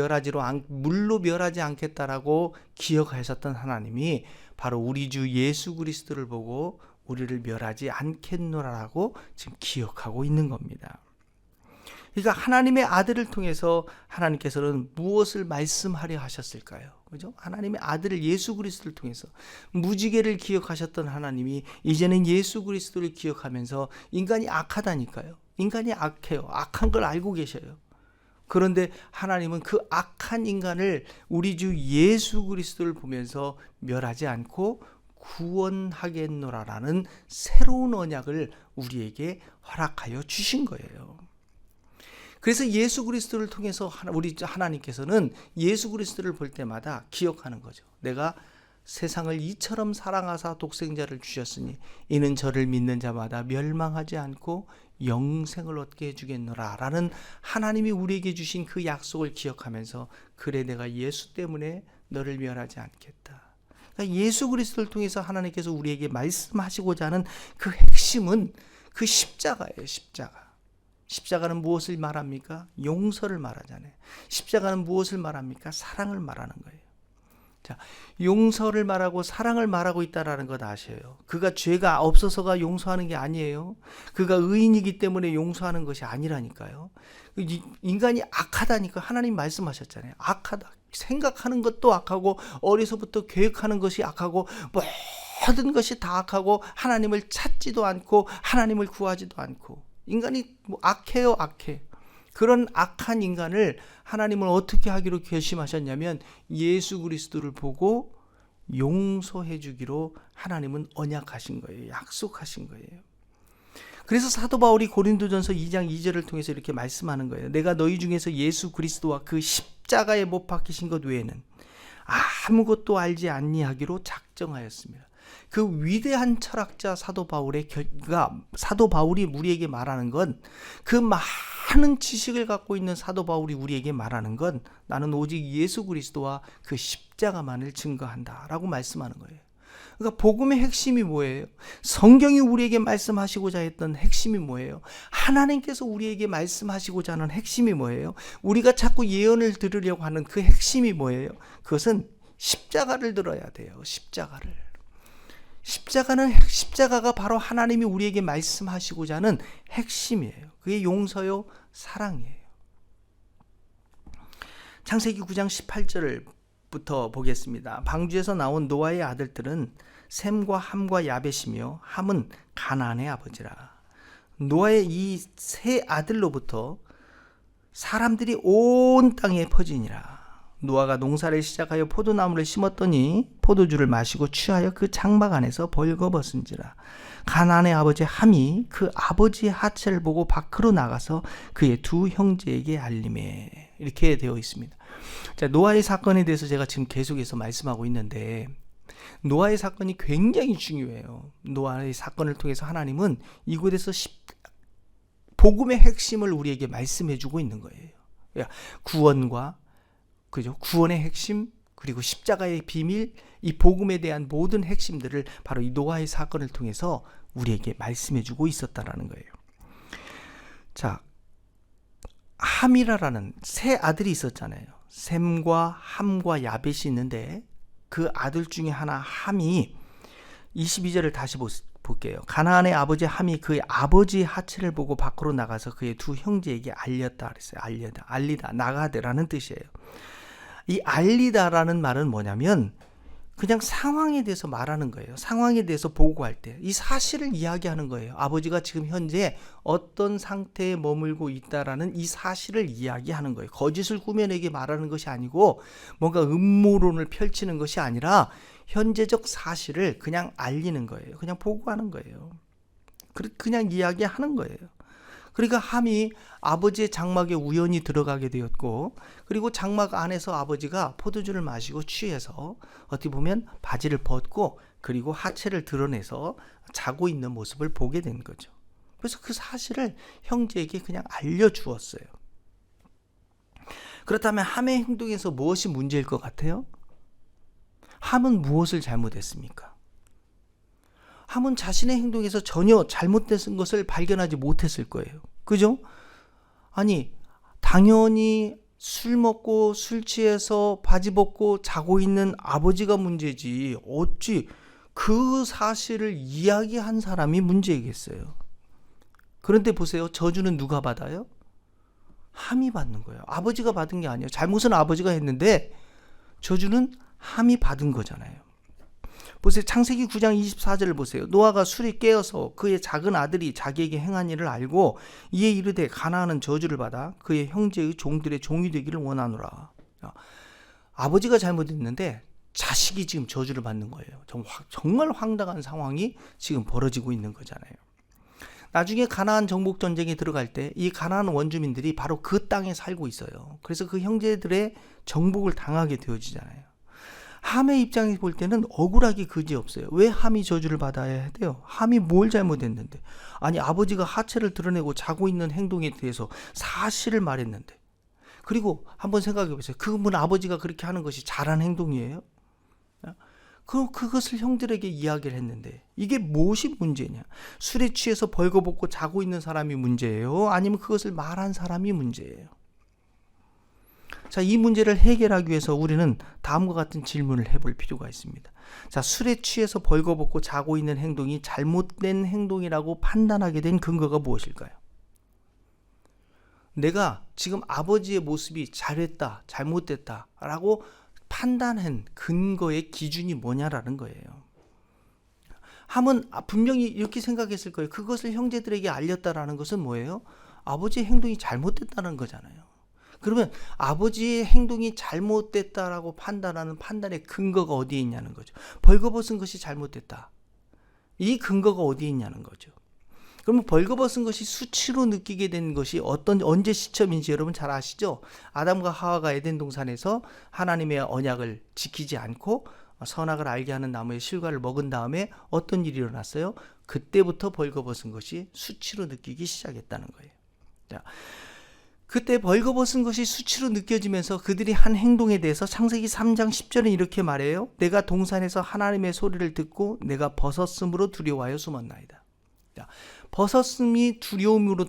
물로 멸하지 않겠다라고 기억하셨던 하나님이 바로 우리 주 예수 그리스도를 보고 우리를 멸하지 않겠노라라고 지금 기억하고 있는 겁니다. 그러니까 하나님의 아들을 통해서 하나님께서는 무엇을 말씀하려 하셨을까요? 그죠? 하나님의 아들을 예수 그리스도를 통해서 무지개를 기억하셨던 하나님이 이제는 예수 그리스도를 기억하면서 인간이 악하다니까요. 인간이 악해요. 악한 걸 알고 계셔요. 그런데 하나님은 그 악한 인간을 우리 주 예수 그리스도를 보면서 멸하지 않고 구원하겠노라라는 새로운 언약을 우리에게 허락하여 주신 거예요. 그래서 예수 그리스도를 통해서 우리 하나님께서는 예수 그리스도를 볼 때마다 기억하는 거죠. 내가 세상을 이처럼 사랑하사 독생자를 주셨으니 이는 저를 믿는 자마다 멸망하지 않고 영생을 얻게 해주겠노라 라는 하나님이 우리에게 주신 그 약속을 기억하면서, 그래 내가 예수 때문에 너를 멸하지 않겠다. 그러니까 예수 그리스도를 통해서 하나님께서 우리에게 말씀하시고자 하는 그 핵심은 그 십자가예요. 십자가는 무엇을 말합니까? 용서를 말하잖아요. 십자가는 무엇을 말합니까? 사랑을 말하는 거예요. 자, 용서를 말하고 사랑을 말하고 있다라는 것 아셔요. 그가 죄가 없어서가 용서하는 게 아니에요. 그가 의인이기 때문에 용서하는 것이 아니라니까요. 인간이 악하다니까 하나님 말씀하셨잖아요. 악하다. 생각하는 것도 악하고 어려서부터 계획하는 것이 악하고 모든 것이 다 악하고 하나님을 찾지도 않고 하나님을 구하지도 않고 인간이 악해요. 악해. 그런 악한 인간을 하나님은 어떻게 하기로 결심하셨냐면 예수 그리스도를 보고 용서해 주기로 하나님은 언약하신 거예요. 약속하신 거예요. 그래서 사도 바울이 고린도전서 2장 2절을 통해서 이렇게 말씀하는 거예요. 내가 너희 중에서 예수 그리스도와 그 십자가에 못 박히신 것 외에는 아무것도 알지 아니하기로 작정하였습니다. 그 위대한 철학자 사도 바울이 우리에게 말하는 건 그 많은 지식을 갖고 있는 사도 바울이 우리에게 말하는 건 나는 오직 예수 그리스도와 그 십자가만을 증거한다라고 말씀하는 거예요. 그러니까 복음의 핵심이 뭐예요? 성경이 우리에게 말씀하시고자 했던 핵심이 뭐예요? 하나님께서 우리에게 말씀하시고자 하는 핵심이 뭐예요? 우리가 자꾸 예언을 들으려고 하는 그 핵심이 뭐예요? 그것은 십자가를 들어야 돼요. 십자가가 바로 하나님이 우리에게 말씀하시고자 하는 핵심이에요. 그게 용서요, 사랑이에요. 창세기 9장 18절부터 보겠습니다. 방주에서 나온 노아의 아들들은 셈과 함과 야벳이며 함은 가나안의 아버지라. 노아의 이 세 아들로부터 사람들이 온 땅에 퍼지니라. 노아가 농사를 시작하여 포도나무를 심었더니 포도주를 마시고 취하여 그 장막 안에서 벌거벗은지라. 가나안의 아버지 함이 그 아버지의 하체를 보고 밖으로 나가서 그의 두 형제에게 알림해. 이렇게 되어 있습니다. 자, 노아의 사건에 대해서 제가 지금 계속해서 말씀하고 있는데 노아의 사건이 굉장히 중요해요. 노아의 사건을 통해서 하나님은 이곳에서 복음의 핵심을 우리에게 말씀해 주고 있는 거예요. 구원과 구원의 핵심, 그리고 십자가의 비밀, 이 복음에 대한 모든 핵심들을 바로 이 노아의 사건을 통해서 우리에게 말씀해 주고 있었다라는 거예요. 자, 함이라라는 세 아들이 있었잖아요. 셈과 함과 야벳이 있는데 그 아들 중에 하나 함이 22절을 다시 볼게요. 가나안의 아버지 함이 그의 아버지의 하체를 보고 밖으로 나가서 그의 두 형제에게 알렸다 그랬어요. 알리다, 나가되라는 뜻이에요. 이 알리다라는 말은 뭐냐면 그냥 상황에 대해서 말하는 거예요. 상황에 대해서 보고할 때 이 사실을 이야기하는 거예요. 아버지가 지금 현재 어떤 상태에 머물고 있다라는 이 사실을 이야기하는 거예요. 거짓을 꾸며내게 말하는 것이 아니고 뭔가 음모론을 펼치는 것이 아니라 현재적 사실을 그냥 알리는 거예요. 그냥 보고하는 거예요. 그냥 이야기하는 거예요. 그러니까 함이 아버지의 장막에 우연히 들어가게 되었고, 그리고 장막 안에서 아버지가 포도주를 마시고 취해서 어떻게 보면 바지를 벗고 그리고 하체를 드러내서 자고 있는 모습을 보게 된 거죠. 그래서 그 사실을 형제에게 그냥 알려주었어요. 그렇다면 함의 행동에서 무엇이 문제일 것 같아요? 함은 무엇을 잘못했습니까? 함은 자신의 행동에서 전혀 잘못된 것을 발견하지 못했을 거예요. 그죠? 아니, 당연히 술 먹고 술 취해서 바지 벗고 자고 있는 아버지가 문제지 어찌 그 사실을 이야기한 사람이 문제이겠어요. 그런데 보세요. 저주는 누가 받아요? 함이 받는 거예요. 아버지가 받은 게 아니에요. 잘못은 아버지가 했는데 저주는 함이 받은 거잖아요. 보세요. 창세기 9장 24절을 보세요. 노아가 술이 깨어서 그의 작은 아들이 자기에게 행한 일을 알고 이에 이르되 가나안은 저주를 받아 그의 형제의 종들의 종이 되기를 원하노라. 아버지가 잘못했는데 자식이 지금 저주를 받는 거예요. 정말 황당한 상황이 지금 벌어지고 있는 거잖아요. 나중에 가나안 정복 전쟁에 들어갈 때 이 가나안 원주민들이 바로 그 땅에 살고 있어요. 그래서 그 형제들의 정복을 당하게 되어지잖아요. 함의 입장에서 볼 때는 억울하기 그지없어요. 왜 함이 저주를 받아야 돼요? 함이 뭘 잘못했는데? 아니, 아버지가 하체를 드러내고 자고 있는 행동에 대해서 사실을 말했는데. 그리고 한번 생각해 보세요. 그분 아버지가 그렇게 하는 것이 잘한 행동이에요? 그것을 형들에게 이야기를 했는데 이게 무엇이 문제냐? 술에 취해서 벌거벗고 자고 있는 사람이 문제예요? 아니면 그것을 말한 사람이 문제예요? 자, 이 문제를 해결하기 위해서 우리는 다음과 같은 질문을 해볼 필요가 있습니다. 자, 술에 취해서 벌거벗고 자고 있는 행동이 잘못된 행동이라고 판단하게 된 근거가 무엇일까요? 내가 지금 아버지의 모습이 잘했다, 잘못됐다 라고 판단한 근거의 기준이 뭐냐라는 거예요. 함은 분명히 이렇게 생각했을 거예요. 그것을 형제들에게 알렸다라는 것은 뭐예요? 아버지의 행동이 잘못됐다는 거잖아요. 그러면 아버지의 행동이 잘못됐다라고 판단하는 판단의 근거가 어디에 있냐는 거죠. 벌거벗은 것이 잘못됐다. 이 근거가 어디에 있냐는 거죠. 그러면 벌거벗은 것이 수치로 느끼게 된 것이 언제 시점인지 여러분 잘 아시죠? 아담과 하와가 에덴 동산에서 하나님의 언약을 지키지 않고 선악을 알게 하는 나무의 실과를 먹은 다음에 어떤 일이 일어났어요? 그때부터 벌거벗은 것이 수치로 느끼기 시작했다는 거예요. 자, 그때 벌거벗은 것이 수치로 느껴지면서 그들이 한 행동에 대해서 창세기 3장 10절에 이렇게 말해요. 내가 동산에서 하나님의 소리를 듣고 내가 벗었음으로 두려워하여 숨었나이다. 자, 벗었음이 두려움으로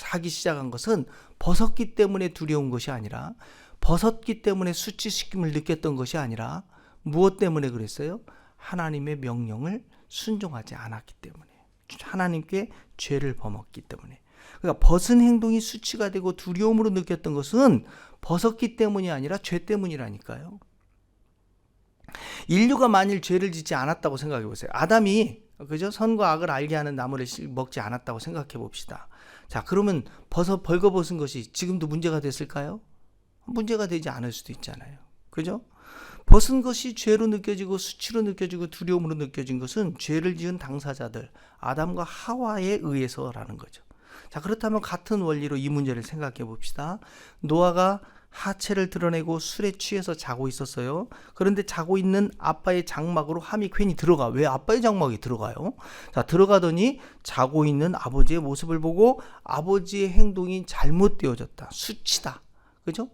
하기 시작한 것은 벗었기 때문에 두려운 것이 아니라, 벗었기 때문에 수치심을 느꼈던 것이 아니라, 무엇 때문에 그랬어요? 하나님의 명령을 순종하지 않았기 때문에, 하나님께 죄를 범했기 때문에. 그러니까 벗은 행동이 수치가 되고 두려움으로 느꼈던 것은 벗었기 때문이 아니라 죄 때문이라니까요. 인류가 만일 죄를 짓지 않았다고 생각해 보세요. 아담이 그죠? 선과 악을 알게 하는 나무를 먹지 않았다고 생각해 봅시다. 자, 그러면 벌거벗은 것이 지금도 문제가 됐을까요? 문제가 되지 않을 수도 있잖아요. 그죠? 벗은 것이 죄로 느껴지고 수치로 느껴지고 두려움으로 느껴진 것은 죄를 지은 당사자들 아담과 하와에 의해서라는 거죠. 자, 그렇다면 같은 원리로 이 문제를 생각해 봅시다. 노아가 하체를 드러내고 술에 취해서 자고 있었어요. 그런데 자고 있는 아빠의 장막으로 함이 괜히 들어가. 왜 아빠의 장막이 들어가요? 자, 들어가더니 자고 있는 아버지의 모습을 보고 아버지의 행동이 잘못되어졌다. 수치다. 그죠?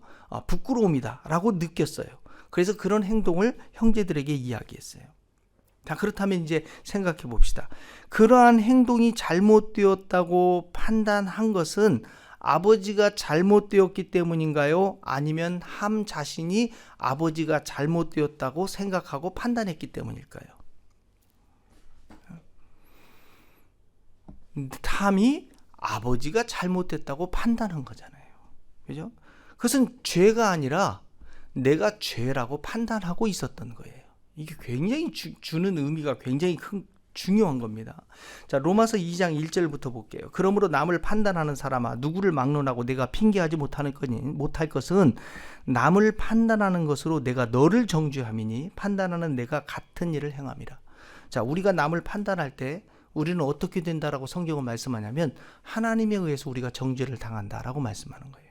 부끄러움이다. 라고 느꼈어요. 그래서 그런 행동을 형제들에게 이야기했어요. 자, 그렇다면 이제 생각해 봅시다. 그러한 행동이 잘못되었다고 판단한 것은 아버지가 잘못되었기 때문인가요? 아니면 함 자신이 아버지가 잘못되었다고 생각하고 판단했기 때문일까요? 함이 아버지가 잘못됐다고 판단한 거잖아요. 그죠? 그것은 죄가 아니라 내가 죄라고 판단하고 있었던 거예요. 이게 굉장히 주는 의미가 굉장히 중요한 겁니다. 자, 로마서 2장 1절부터 볼게요. 그러므로 남을 판단하는 사람아, 누구를 막론하고 내가 핑계하지 못할 것은 남을 판단하는 것으로 내가 너를 정죄함이니 판단하는 내가 같은 일을 행함이라. 자, 우리가 남을 판단할 때 우리는 어떻게 된다라고 성경은 말씀하냐면 하나님에 의해서 우리가 정죄를 당한다라고 말씀하는 거예요.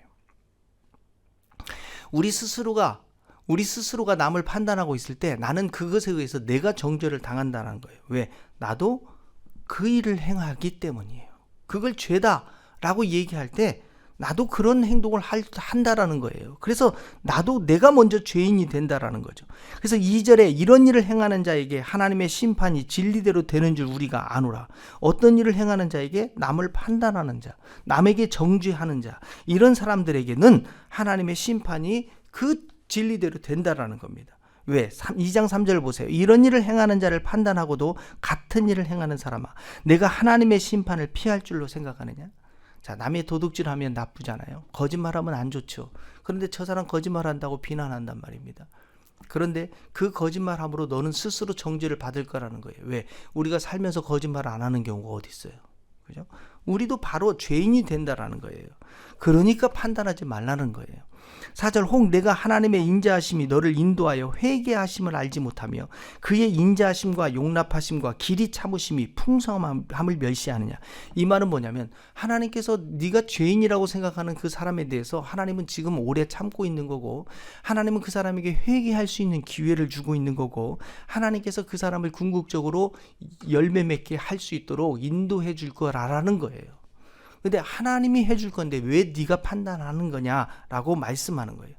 우리 스스로가 남을 판단하고 있을 때 나는 그것에 의해서 내가 정죄를 당한다는 거예요. 왜? 나도 그 일을 행하기 때문이에요. 그걸 죄다라고 얘기할 때 나도 그런 행동을 한다라는 거예요. 그래서 나도 내가 먼저 죄인이 된다라는 거죠. 그래서 2절에 이런 일을 행하는 자에게 하나님의 심판이 진리대로 되는 줄 우리가 아노라. 어떤 일을 행하는 자에게? 남을 판단하는 자, 남에게 정죄하는 자, 이런 사람들에게는 하나님의 심판이 그 진리대로 된다라는 겁니다. 왜? 2장 3절 보세요. 이런 일을 행하는 자를 판단하고도 같은 일을 행하는 사람아, 내가 하나님의 심판을 피할 줄로 생각하느냐? 자, 남의 도둑질하면 나쁘잖아요. 거짓말하면 안 좋죠. 그런데 저 사람 거짓말한다고 비난한단 말입니다. 그런데 그 거짓말함으로 너는 스스로 정죄를 받을 거라는 거예요. 왜? 우리가 살면서 거짓말 안 하는 경우가 어디 있어요? 그죠? 우리도 바로 죄인이 된다라는 거예요. 그러니까 판단하지 말라는 거예요. 4절 혹 내가 하나님의 인자하심이 너를 인도하여 회개하심을 알지 못하며 그의 인자하심과 용납하심과 길이 참으심이 풍성함을 멸시하느냐. 이 말은 뭐냐면 하나님께서 네가 죄인이라고 생각하는 그 사람에 대해서 하나님은 지금 오래 참고 있는 거고, 하나님은 그 사람에게 회개할 수 있는 기회를 주고 있는 거고, 하나님께서 그 사람을 궁극적으로 열매 맺게 할 수 있도록 인도해 줄 거라는 거예요. 근데 하나님이 해줄 건데 왜 네가 판단하는 거냐라고 말씀하는 거예요.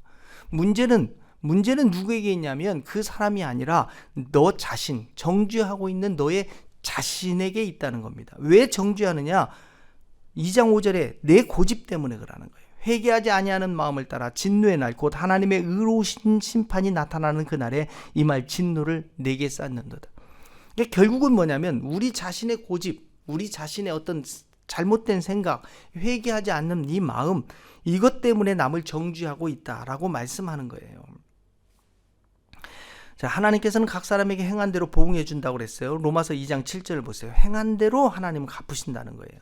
문제는 누구에게 있냐면 그 사람이 아니라 너 자신, 정죄하고 있는 너의 자신에게 있다는 겁니다. 왜 정죄하느냐? 2장 5절에 내 고집 때문에 그러는 거예요. 회개하지 아니하는 마음을 따라 진노의 날 곧 하나님의 의로우신 심판이 나타나는 그날에 이 말 진노를 내게 쌓는도다. 그러니까 결국은 뭐냐면 우리 자신의 고집, 우리 자신의 어떤 잘못된 생각, 회개하지 않는 이 마음, 이것 때문에 남을 정죄하고 있다라고 말씀하는 거예요. 자, 하나님께서는 각 사람에게 행한 대로 보응해 준다고 그랬어요. 로마서 2장 7절을 보세요. 행한 대로 하나님은 갚으신다는 거예요.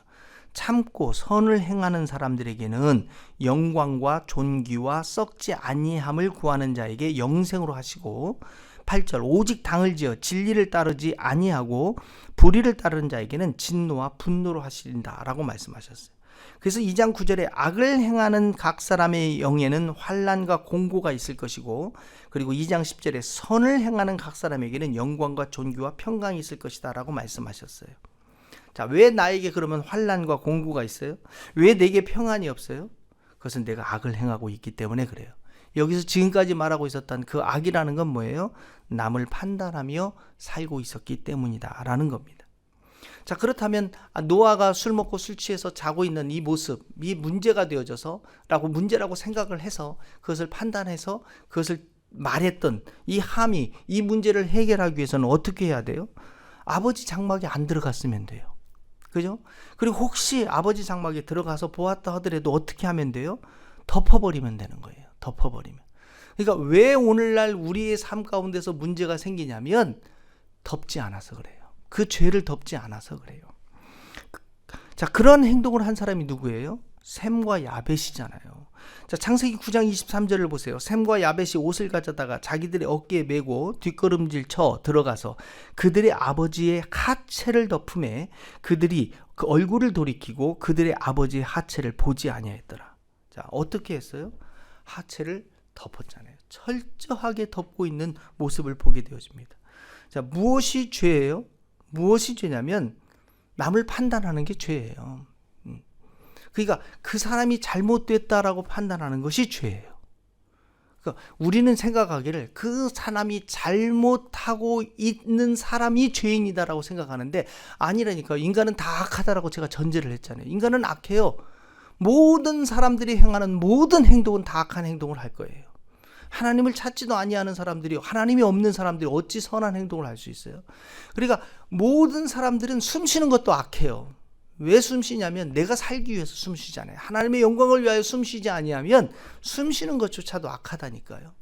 참고 선을 행하는 사람들에게는 영광과 존귀와 썩지 아니함을 구하는 자에게 영생으로 하시고, 8절 오직 당을 지어 진리를 따르지 아니하고 불의를 따르는 자에게는 진노와 분노로 하신다라고 말씀하셨어요. 그래서 2장 9절에 악을 행하는 각 사람의 영에는 환난과 공고가 있을 것이고, 그리고 2장 10절에 선을 행하는 각 사람에게는 영광과 존귀와 평강이 있을 것이다 라고 말씀하셨어요. 자, 왜 나에게 그러면 환난과 공고가 있어요? 왜 내게 평안이 없어요? 그것은 내가 악을 행하고 있기 때문에 그래요. 여기서 지금까지 말하고 있었던 그 악이라는 건 뭐예요? 남을 판단하며 살고 있었기 때문이다 라는 겁니다. 자, 그렇다면 노아가 술 먹고 술 취해서 자고 있는 이 모습이 문제가 되어져서 문제라고 생각을 해서 그것을 판단해서 그것을 말했던 이 함이 이 문제를 해결하기 위해서는 어떻게 해야 돼요? 아버지 장막에 안 들어갔으면 돼요. 그죠? 그리고 혹시 아버지 장막에 들어가서 보았다 하더라도 어떻게 하면 돼요? 덮어버리면 되는 거예요. 덮어버리면. 그러니까 왜 오늘날 우리의 삶 가운데서 문제가 생기냐면 덮지 않아서 그래요. 그 죄를 덮지 않아서 그래요. 자, 그런 행동을 한 사람이 누구예요? 셈과 야벳이잖아요. 자, 창세기 9장 23절을 보세요. 셈과 야벳이 옷을 가져다가 자기들의 어깨에 메고 뒷걸음질 쳐 들어가서 그들의 아버지의 하체를 덮음에 그들이 그 얼굴을 돌이키고 그들의 아버지의 하체를 보지 아니하였더라. 자, 어떻게 했어요? 하체를 덮었잖아요. 철저하게 덮고 있는 모습을 보게 되어집니다. 자, 무엇이 죄예요? 무엇이 죄냐면 남을 판단하는 게 죄예요. 그러니까 그 사람이 잘못됐다라고 판단하는 것이 죄예요. 그러니까 우리는 생각하기를 그 사람이 잘못하고 있는 사람이 죄인이다라고 생각하는데 아니라니까. 인간은 다 악하다라고 제가 전제를 했잖아요. 인간은 악해요. 모든 사람들이 행하는 모든 행동은 다 악한 행동을 할 거예요. 하나님을 찾지도 아니하는 사람들이, 하나님이 없는 사람들이 어찌 선한 행동을 할 수 있어요? 그러니까 모든 사람들은 숨쉬는 것도 악해요. 왜 숨쉬냐면 내가 살기 위해서 숨쉬잖아요. 하나님의 영광을 위하여 숨쉬지 아니하면 숨쉬는 것조차도 악하다니까요.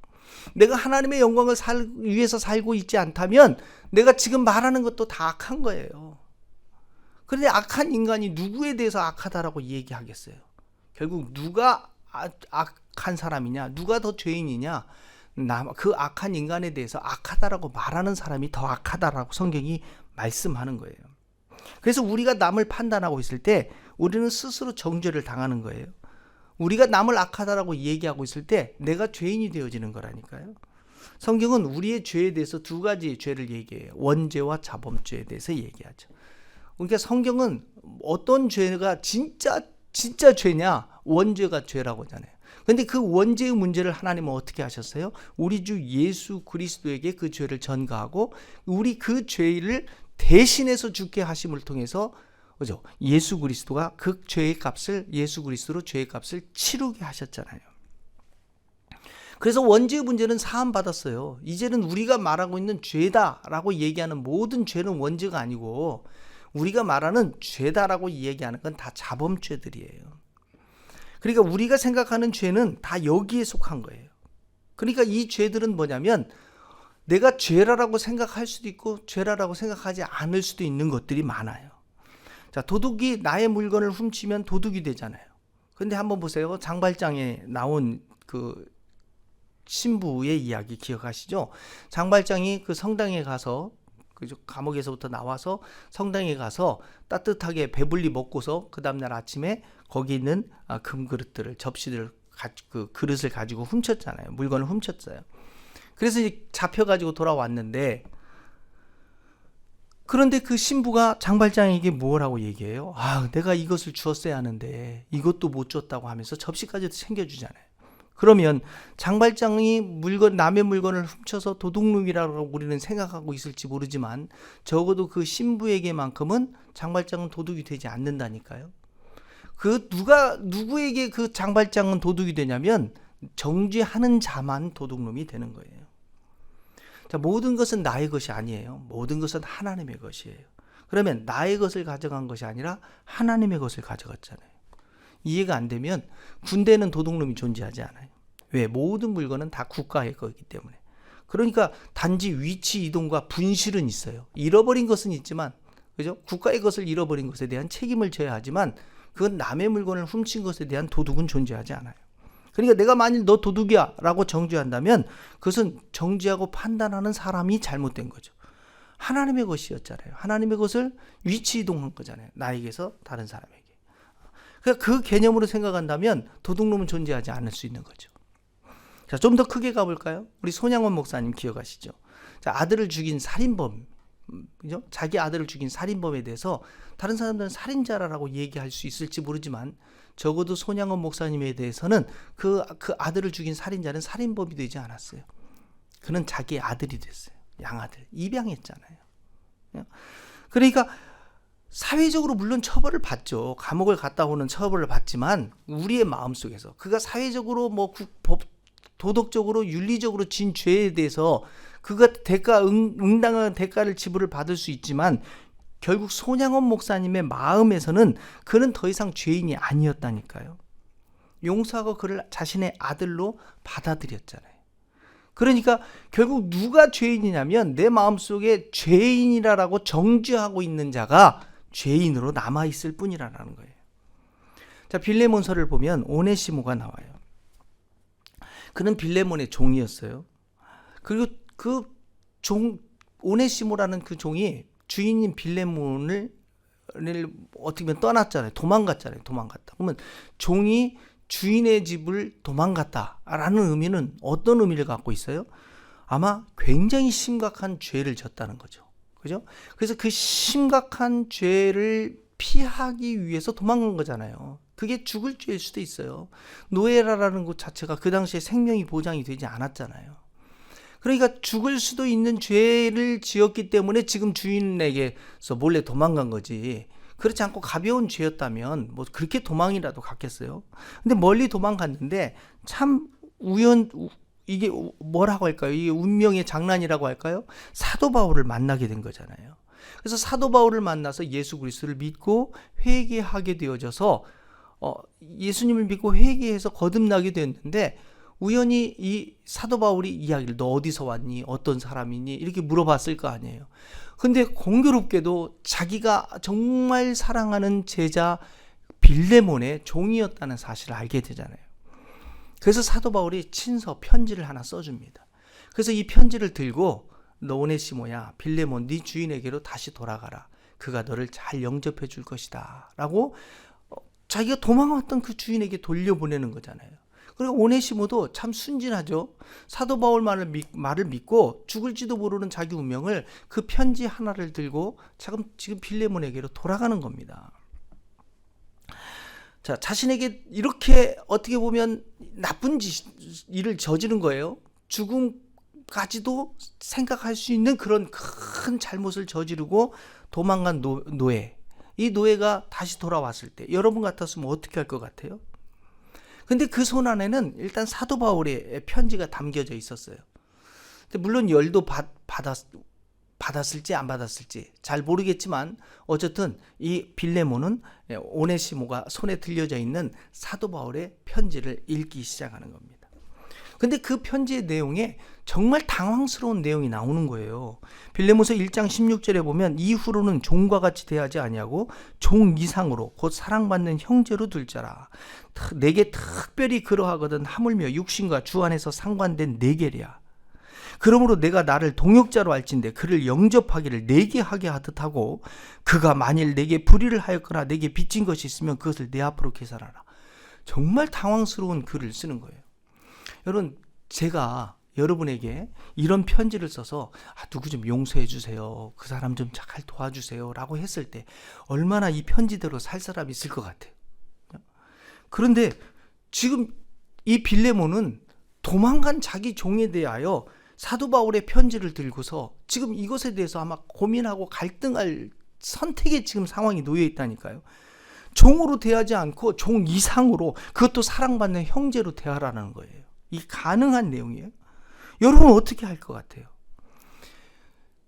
내가 하나님의 영광을 위해서 살고 있지 않다면 내가 지금 말하는 것도 다 악한 거예요. 그런데 악한 인간이 누구에 대해서 악하다라고 얘기하겠어요? 결국 누가 악한 사람이냐, 누가 더 죄인이냐, 그 악한 인간에 대해서 악하다라고 말하는 사람이 더 악하다라고 성경이 말씀하는 거예요. 그래서 우리가 남을 판단하고 있을 때 우리는 스스로 정죄를 당하는 거예요. 우리가 남을 악하다라고 얘기하고 있을 때 내가 죄인이 되어지는 거라니까요. 성경은 우리의 죄에 대해서 두 가지 죄를 얘기해요. 원죄와 자범죄에 대해서 얘기하죠. 그러니까 성경은 어떤 죄가 진짜 죄냐? 원죄가 죄라고 하잖아요. 그런데 그 원죄의 문제를 하나님은 어떻게 하셨어요? 우리 주 예수 그리스도에게 그 죄를 전가하고 우리 그 죄를 대신해서 죽게 하심을 통해서, 그죠? 예수 그리스도가 그 죄의 값을, 예수 그리스도로 죄의 값을 치르게 하셨잖아요. 그래서 원죄의 문제는 사함 받았어요. 이제는 우리가 말하고 있는 죄다라고 얘기하는 모든 죄는 원죄가 아니고 우리가 말하는 죄다라고 얘기하는 건 다 자범죄들이에요. 그러니까 우리가 생각하는 죄는 다 여기에 속한 거예요. 그러니까 이 죄들은 뭐냐면 내가 죄라라고 생각할 수도 있고 죄라라고 생각하지 않을 수도 있는 것들이 많아요. 자, 도둑이 나의 물건을 훔치면 도둑이 되잖아요. 근데 한번 보세요. 장발장에 나온 그 신부의 이야기 기억하시죠? 장발장이 그 성당에 가서, 감옥에서부터 나와서 성당에 가서 따뜻하게 배불리 먹고서 그 다음날 아침에 거기 있는 금그릇들을, 접시들을, 그 그릇을 가지고 훔쳤잖아요. 물건을 훔쳤어요. 그래서 이제 잡혀가지고 돌아왔는데, 그런데 그 신부가 장발장에게 뭐라고 얘기해요? 내가 이것을 주었어야 하는데 이것도 못 줬다고 하면서 접시까지도 챙겨주잖아요. 그러면 장발장이 남의 물건을 훔쳐서 도둑놈이라고 우리는 생각하고 있을지 모르지만 적어도 그 신부에게만큼은 장발장은 도둑이 되지 않는다니까요. 누구에게 그 장발장은 도둑이 되냐면 정죄하는 자만 도둑놈이 되는 거예요. 자, 모든 것은 나의 것이 아니에요. 모든 것은 하나님의 것이에요. 그러면 나의 것을 가져간 것이 아니라 하나님의 것을 가져갔잖아요. 이해가 안 되면 군대는 도둑놈이 존재하지 않아요. 왜? 모든 물건은 다 국가의 거기 때문에. 그러니까 단지 위치 이동과 분실은 있어요. 잃어버린 것은 있지만, 그죠? 국가의 것을 잃어버린 것에 대한 책임을 져야 하지만 그건 남의 물건을 훔친 것에 대한 도둑은 존재하지 않아요. 그러니까 내가 만일 너 도둑이야 라고 정죄한다면 그것은 정죄하고 판단하는 사람이 잘못된 거죠. 하나님의 것이었잖아요. 하나님의 것을 위치 이동한 거잖아요. 나에게서 다른 사람에게. 그러니까 그 개념으로 생각한다면 도둑놈은 존재하지 않을 수 있는 거죠. 자, 좀 더 크게 가볼까요? 우리 손양원 목사님 기억하시죠? 자, 아들을 죽인 살인범, 그죠? 자기 아들을 죽인 살인범에 대해서 다른 사람들은 살인자라고 얘기할 수 있을지 모르지만 적어도 손양원 목사님에 대해서는 그 아들을 죽인 살인자는 살인범이 되지 않았어요. 그는 자기의 아들이 됐어요. 양아들. 입양했잖아요. 그러니까 사회적으로 물론 처벌을 받죠. 감옥을 갔다 오는 처벌을 받지만 우리의 마음속에서 그가 사회적으로 뭐 도덕적으로 윤리적으로 진 죄에 대해서 그가 응당한 대가를 지불을 받을 수 있지만 결국 손양원 목사님의 마음에서는 그는 더 이상 죄인이 아니었다니까요. 용서하고 그를 자신의 아들로 받아들였잖아요. 그러니까 결국 누가 죄인이냐면 내 마음속에 죄인이라고 정죄하고 있는 자가 죄인으로 남아있을 뿐이라는 거예요. 자, 빌레몬서를 보면 오네시모가 나와요. 그는 빌레몬의 종이었어요. 그리고 그 오네시모라는 그 종이 주인인 빌레몬을 어떻게 보면 떠났잖아요. 도망갔잖아요. 그러면 종이 주인의 집을 도망갔다라는 의미는 어떤 의미를 갖고 있어요? 아마 굉장히 심각한 죄를 졌다는 거죠. 그죠? 그래서 그 심각한 죄를 피하기 위해서 도망간 거잖아요. 그게 죽을 죄일 수도 있어요. 노예라라는 것 자체가 그 당시에 생명이 보장이 되지 않았잖아요. 그러니까 죽을 수도 있는 죄를 지었기 때문에 지금 주인에게서 몰래 도망간 거지. 그렇지 않고 가벼운 죄였다면 뭐 그렇게 도망이라도 갔겠어요. 근데 멀리 도망갔는데 참 이게 뭐라고 할까요? 이게 운명의 장난이라고 할까요? 사도 바울을 만나게 된 거잖아요. 그래서 사도 바울을 만나서 예수 그리스도를 믿고 회개하게 되어져서 예수님을 믿고 회개해서 거듭나게 됐는데 우연히 이 사도 바울이 이야기를 너 어디서 왔니? 어떤 사람이니? 이렇게 물어봤을 거 아니에요. 근데 공교롭게도 자기가 정말 사랑하는 제자 빌레몬의 종이었다는 사실을 알게 되잖아요. 그래서 사도 바울이 친서 편지를 하나 써줍니다. 그래서 이 편지를 들고 너 오네시모야 빌레몬 네 주인에게로 다시 돌아가라. 그가 너를 잘 영접해 줄 것이다. 라고 자기가 도망왔던 그 주인에게 돌려보내는 거잖아요. 그리고 오네시모도 참 순진하죠. 사도 바울 말을 믿고 죽을지도 모르는 자기 운명을 그 편지 하나를 들고 지금 빌레몬에게로 돌아가는 겁니다. 자, 자신에게 이렇게 어떻게 보면 나쁜 일을 저지른 거예요. 죽음까지도 생각할 수 있는 그런 큰 잘못을 저지르고 도망간 노예. 이 노예가 다시 돌아왔을 때 여러분 같았으면 어떻게 할 것 같아요? 근데 그 손 안에는 일단 사도 바울의 편지가 담겨져 있었어요. 근데 물론 열도 받았을지 안 받았을지 잘 모르겠지만 어쨌든 이 빌레몬은 오네시모가 손에 들려져 있는 사도 바울의 편지를 읽기 시작하는 겁니다. 근데 그 편지의 내용에 정말 당황스러운 내용이 나오는 거예요. 빌레몬서 1장 16절에 보면 이후로는 종과 같이 대하지 아니하고 종 이상으로 곧 사랑받는 형제로 둘 자라. 내게 특별히 그러하거든 하물며 육신과 주 안에서 상관된 내 계랴. 그러므로 내가 나를 동역자로 알진대 그를 영접하기를 내게 하게 하듯 하고 그가 만일 내게 불의를 하였거나 내게 빚진 것이 있으면 그것을 내 앞으로 계산하라. 정말 당황스러운 글을 쓰는 거예요. 여러분, 제가 여러분에게 이런 편지를 써서 누구 좀 용서해 주세요. 그 사람 좀 잘 도와주세요. 라고 했을 때 얼마나 이 편지대로 살 사람이 있을 것 같아요. 그런데 지금 이 빌레몬은 도망간 자기 종에 대하여 사도 바울의 편지를 들고서 지금 이것에 대해서 아마 고민하고 갈등할 선택의 지금 상황이 놓여 있다니까요. 종으로 대하지 않고 종 이상으로 그것도 사랑받는 형제로 대하라는 거예요. 이 가능한 내용이에요. 여러분 어떻게 할 것 같아요?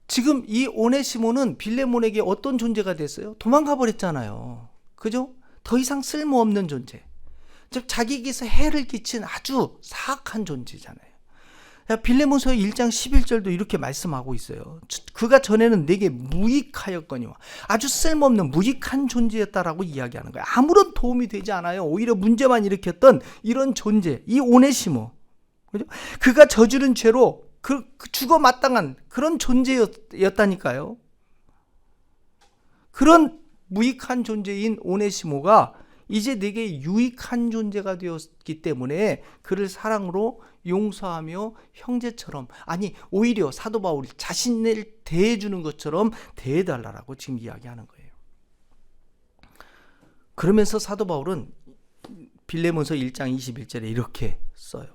지금 이 오네시모는 빌레몬에게 어떤 존재가 됐어요? 도망가 버렸잖아요. 그죠? 더 이상 쓸모없는 존재. 즉 자기에게서 해를 끼친 아주 사악한 존재잖아요. 빌레몬서 1장 11절도 이렇게 말씀하고 있어요. 그가 전에는 내게 무익하였거니와 아주 쓸모없는 무익한 존재였다라고 이야기하는 거예요. 아무런 도움이 되지 않아요. 오히려 문제만 일으켰던 이런 존재, 이 오네시모. 그죠? 그가 저지른 죄로 죽어 마땅한 그런 존재였다니까요. 그런 무익한 존재인 오네시모가 이제 내게 유익한 존재가 되었기 때문에 그를 사랑으로 용서하며 형제처럼, 아니 오히려 사도 바울이 자신을 대해주는 것처럼 대해달라고 지금 이야기하는 거예요. 그러면서 사도 바울은 빌레몬서 1장 21절에 이렇게 써요.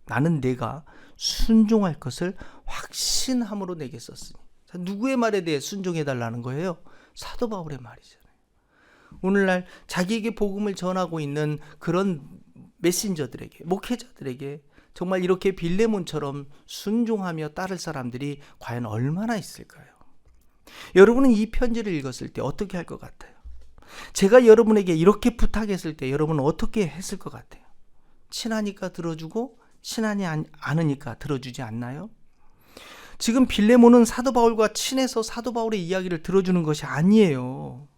나는 내가 순종할 것을 확신함으로 내게 썼으니. 누구의 말에 대해 순종해달라는 거예요? 사도 바울의 말이잖아요. 오늘날 자기에게 복음을 전하고 있는 그런 메신저들에게, 목회자들에게 정말 이렇게 빌레몬처럼 순종하며 따를 사람들이 과연 얼마나 있을까요? 여러분은 이 편지를 읽었을 때 어떻게 할 것 같아요? 제가 여러분에게 이렇게 부탁했을 때 여러분은 어떻게 했을 것 같아요? 친하니까 들어주고 친하지 않으니까 들어주지 않나요? 지금 빌레몬은 사도 바울과 친해서 사도 바울의 이야기를 들어주는 것이 아니에요.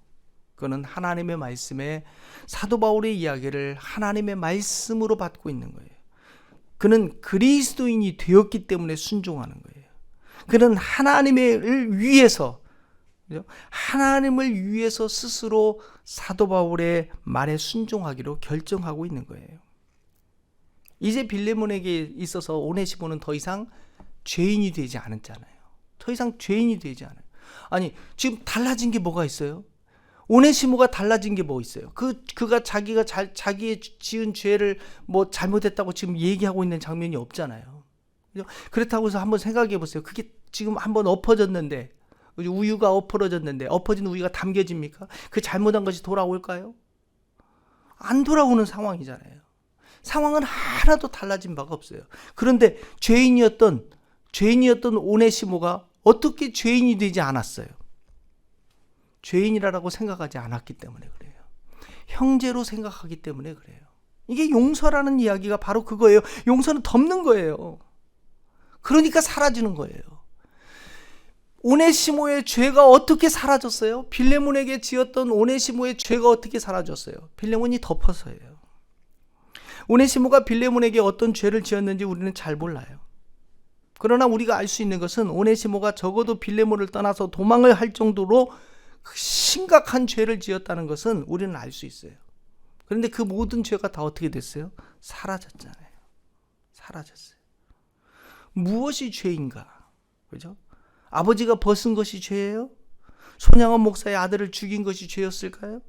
그는 하나님의 말씀에 사도 바울의 이야기를 하나님의 말씀으로 받고 있는 거예요. 그는 그리스도인이 되었기 때문에 순종하는 거예요. 그는 하나님을 위해서 스스로 사도 바울의 말에 순종하기로 결정하고 있는 거예요. 이제 빌레몬에게 있어서 오네시모는 더 이상 죄인이 되지 않았잖아요. 더 이상 죄인이 되지 않아요. 아니, 지금 달라진 게 뭐가 있어요? 오네시모가 달라진 게 뭐 있어요? 그가 자기의 지은 죄를 뭐 잘못했다고 지금 얘기하고 있는 장면이 없잖아요. 그렇다고 해서 한번 생각해 보세요. 그게 지금 한번 엎어졌는데, 우유가 엎어졌는데 엎어진 우유가 담겨집니까? 그 잘못한 것이 돌아올까요? 안 돌아오는 상황이잖아요. 상황은 하나도 달라진 바가 없어요. 그런데 죄인이었던 오네시모가 어떻게 죄인이 되지 않았어요? 죄인이라고 생각하지 않았기 때문에 그래요. 형제로 생각하기 때문에 그래요. 이게 용서라는 이야기가 바로 그거예요. 용서는 덮는 거예요. 그러니까 사라지는 거예요. 오네시모의 죄가 어떻게 사라졌어요? 빌레몬에게 지었던 오네시모의 죄가 어떻게 사라졌어요? 빌레몬이 덮어서예요. 오네시모가 빌레몬에게 어떤 죄를 지었는지 우리는 잘 몰라요. 그러나 우리가 알 수 있는 것은 오네시모가 적어도 빌레몬을 떠나서 도망을 할 정도로 심각한 죄를 지었다는 것은 우리는 알 수 있어요. 그런데 그 모든 죄가 다 어떻게 됐어요? 사라졌잖아요. 사라졌어요. 무엇이 죄인가? 그죠? 아버지가 벗은 것이 죄예요? 손양원 목사의 아들을 죽인 것이 죄였을까요?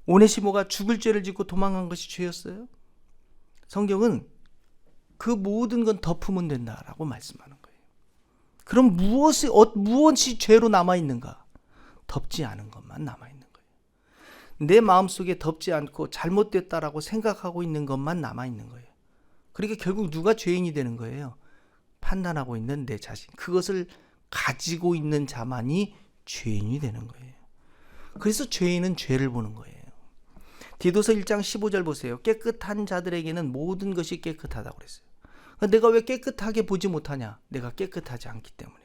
오네시모가 죽을 죄를 짓고 도망간 것이 죄였어요? 성경은 그 모든 건 덮으면 된다라고 말씀하는 거예요. 그럼 무엇이 죄로 남아있는가? 덮지 않은 것만 남아있는 거예요. 내 마음속에 덮지 않고 잘못됐다라고 생각하고 있는 것만 남아있는 거예요. 그러니까 결국 누가 죄인이 되는 거예요? 판단하고 있는 내 자신. 그것을 가지고 있는 자만이 죄인이 되는 거예요. 그래서 죄인은 죄를 보는 거예요. 디도서 1장 15절 보세요. 깨끗한 자들에게는 모든 것이 깨끗하다고 그랬어요. 내가 왜 깨끗하게 보지 못하냐? 내가 깨끗하지 않기 때문에.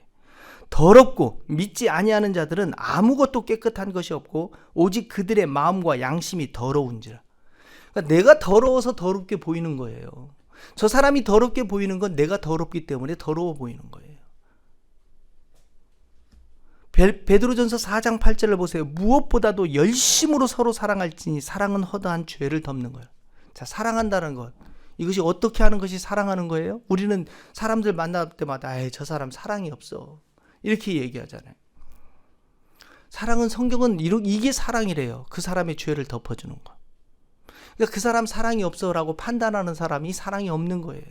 더럽고 믿지 아니하는 자들은 아무것도 깨끗한 것이 없고 오직 그들의 마음과 양심이 더러운지라. 그러니까 내가 더러워서 더럽게 보이는 거예요. 저 사람이 더럽게 보이는 건 내가 더럽기 때문에 더러워 보이는 거예요. 베드로전서 4장 8절을 보세요. 무엇보다도 열심으로 서로 사랑할지니 사랑은 허다한 죄를 덮는 거예요. 자, 사랑한다는 것, 이것이 어떻게 하는 것이 사랑하는 거예요? 우리는 사람들 만날 때마다 저 사람 사랑이 없어 이렇게 얘기하잖아요. 사랑은, 성경은 이게 사랑이래요. 그 사람의 죄를 덮어주는 거. 그러니까 그 사람 사랑이 없어라고 판단하는 사람이 사랑이 없는 거예요.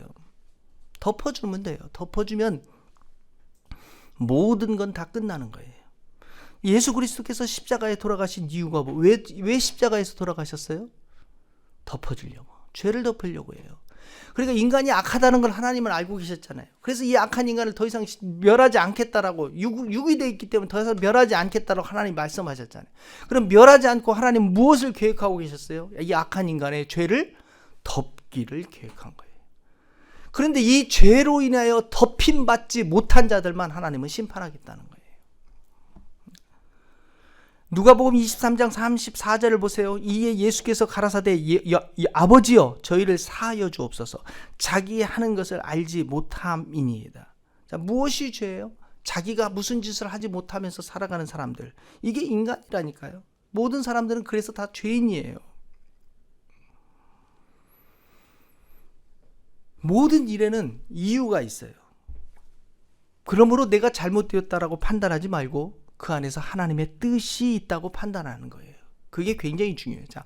덮어주면 돼요. 덮어주면 모든 건 다 끝나는 거예요. 예수 그리스도께서 십자가에 돌아가신 이유가 왜 십자가에서 돌아가셨어요? 덮어주려고. 죄를 덮으려고 해요. 그러니까 인간이 악하다는 걸 하나님은 알고 계셨잖아요. 그래서 이 악한 인간을 더 이상 멸하지 않겠다라고, 육이 되어 있기 때문에 더 이상 멸하지 않겠다라고 하나님 말씀하셨잖아요. 그럼 멸하지 않고 하나님 무엇을 계획하고 계셨어요? 이 악한 인간의 죄를 덮기를 계획한 거예요. 그런데 이 죄로 인하여 덮임받지 못한 자들만 하나님은 심판하겠다는 거예요. 누가복음 23장 34절을 보세요. 이에 예수께서 가라사대 아버지여 저희를 사하여 주옵소서. 자기 하는 것을 알지 못함이니이다. 자, 무엇이 죄예요? 자기가 무슨 짓을 하지 못하면서 살아가는 사람들. 이게 인간이라니까요. 모든 사람들은 그래서 다 죄인이에요. 모든 일에는 이유가 있어요. 그러므로 내가 잘못되었다라고 판단하지 말고 그 안에서 하나님의 뜻이 있다고 판단하는 거예요. 그게 굉장히 중요해요. 자,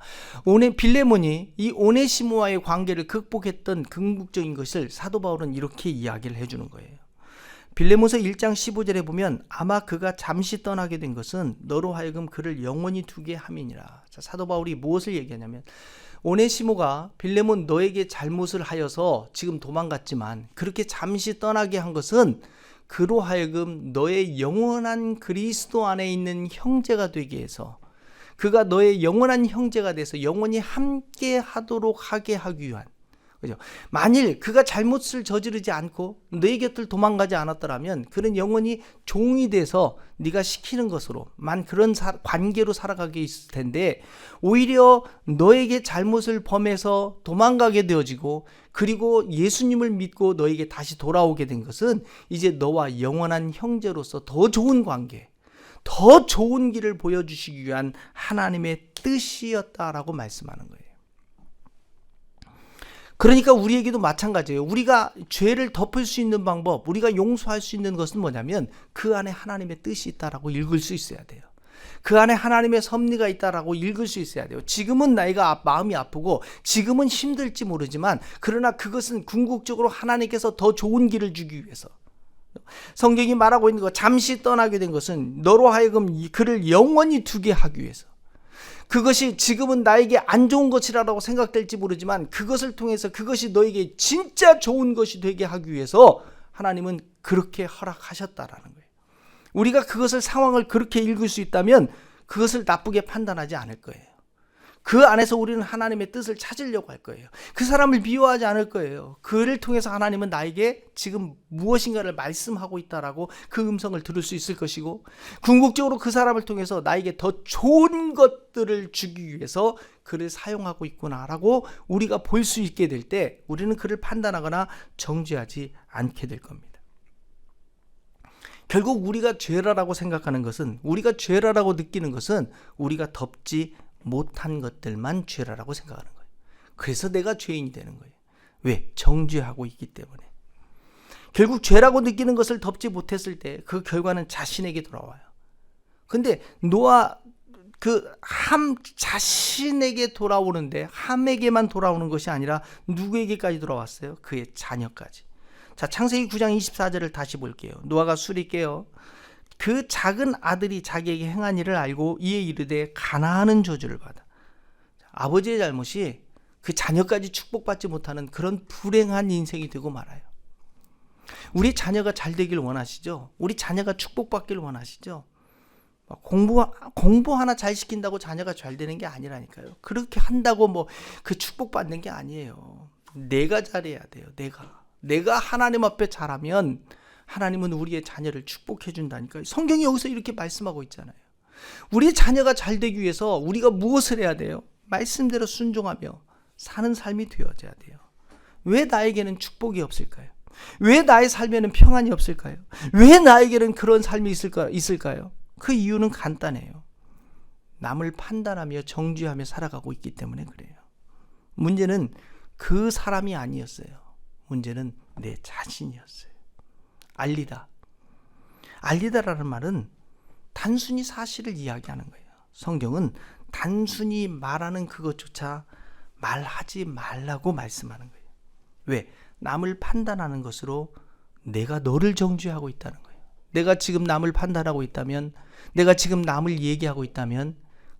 빌레몬이 이 오네시모와의 관계를 극복했던 궁극적인 것을 사도 바울은 이렇게 이야기를 해주는 거예요. 빌레몬서 1장 15절에 보면 아마 그가 잠시 떠나게 된 것은 너로 하여금 그를 영원히 두게 함이니라. 자, 사도 바울이 무엇을 얘기하냐면 오네시모가 빌레몬 너에게 잘못을 하여서 지금 도망갔지만 그렇게 잠시 떠나게 한 것은 그로 하여금 너의 영원한 그리스도 안에 있는 형제가 되게 해서 그가 너의 영원한 형제가 돼서 영원히 함께 하도록 하게 하기 위한, 그죠? 만일 그가 잘못을 저지르지 않고 너의 곁을 도망가지 않았더라면 그는 영원히 종이 돼서 네가 시키는 것으로만 그런 관계로 살아가게 있을 텐데, 오히려 너에게 잘못을 범해서 도망가게 되어지고 그리고 예수님을 믿고 너에게 다시 돌아오게 된 것은 이제 너와 영원한 형제로서 더 좋은 관계, 더 좋은 길을 보여주시기 위한 하나님의 뜻이었다라고 말씀하는 거예요. 그러니까 우리에게도 마찬가지예요. 우리가 죄를 덮을 수 있는 방법, 우리가 용서할 수 있는 것은 뭐냐면 그 안에 하나님의 뜻이 있다라고 읽을 수 있어야 돼요. 그 안에 하나님의 섭리가 있다라고 읽을 수 있어야 돼요. 지금은 나이가 마음이 아프고 지금은 힘들지 모르지만 그러나 그것은 궁극적으로 하나님께서 더 좋은 길을 주기 위해서, 성경이 말하고 있는 것, 잠시 떠나게 된 것은 너로 하여금 그를 영원히 두게 하기 위해서, 그것이 지금은 나에게 안 좋은 것이라고 생각될지 모르지만 그것을 통해서 그것이 너에게 진짜 좋은 것이 되게 하기 위해서 하나님은 그렇게 허락하셨다라는 거예요. 우리가 그것을, 상황을 그렇게 읽을 수 있다면 그것을 나쁘게 판단하지 않을 거예요. 그 안에서 우리는 하나님의 뜻을 찾으려고 할 거예요. 그 사람을 미워하지 않을 거예요. 그를 통해서 하나님은 나에게 지금 무엇인가를 말씀하고 있다라고 그 음성을 들을 수 있을 것이고, 궁극적으로 그 사람을 통해서 나에게 더 좋은 것들을 주기 위해서 그를 사용하고 있구나라고 우리가 볼 수 있게 될 때 우리는 그를 판단하거나 정죄하지 않게 될 겁니다. 결국 우리가 죄라라고 생각하는 것은, 우리가 죄라라고 느끼는 것은 우리가 덮지 못한 것들만 죄라라고 생각하는 거예요. 그래서 내가 죄인이 되는 거예요. 왜? 정죄하고 있기 때문에. 결국 죄라고 느끼는 것을 덮지 못했을 때 그 결과는 자신에게 돌아와요. 근데 노아 그 함 자신에게 돌아오는데, 함에게만 돌아오는 것이 아니라 누구에게까지 돌아왔어요? 그의 자녀까지. 자, 창세기 9장 24절을 다시 볼게요. 노아가 술이 깨어 그 작은 아들이 자기에게 행한 일을 알고 이에 이르되 가나하는 저주를 받아. 아버지의 잘못이 그 자녀까지 축복받지 못하는 그런 불행한 인생이 되고 말아요. 우리 자녀가 잘 되길 원하시죠? 우리 자녀가 축복받기를 원하시죠? 공부 하나 잘 시킨다고 자녀가 잘 되는 게 아니라니까요. 그렇게 한다고 뭐 그 축복받는 게 아니에요. 내가 잘해야 돼요. 내가 하나님 앞에 잘하면 하나님은 우리의 자녀를 축복해 준다니까요. 성경이 여기서 이렇게 말씀하고 있잖아요. 우리 자녀가 잘 되기 위해서 우리가 무엇을 해야 돼요? 말씀대로 순종하며 사는 삶이 되어져야 돼요. 왜 나에게는 축복이 없을까요? 왜 나의 삶에는 평안이 없을까요? 왜 나에게는 그런 삶이 있을까요? 그 이유는 간단해요. 남을 판단하며 정죄하며 살아가고 있기 때문에 그래요. 문제는 그 사람이 아니었어요. 문제는 내 자신이었어요. 알리다라는 말은 단순히 사실을 이야기하는 거예요. 성경은 단순히 말하는 그것조차 말하지 말라고 말씀하는 거예요. 왜? 남을 판단하는 것으로 내가 너를 정죄하고 있다는 거예요. 내가 지금 남을 판단하고 있다면, 내가 지금 남을 얘기하고 있다면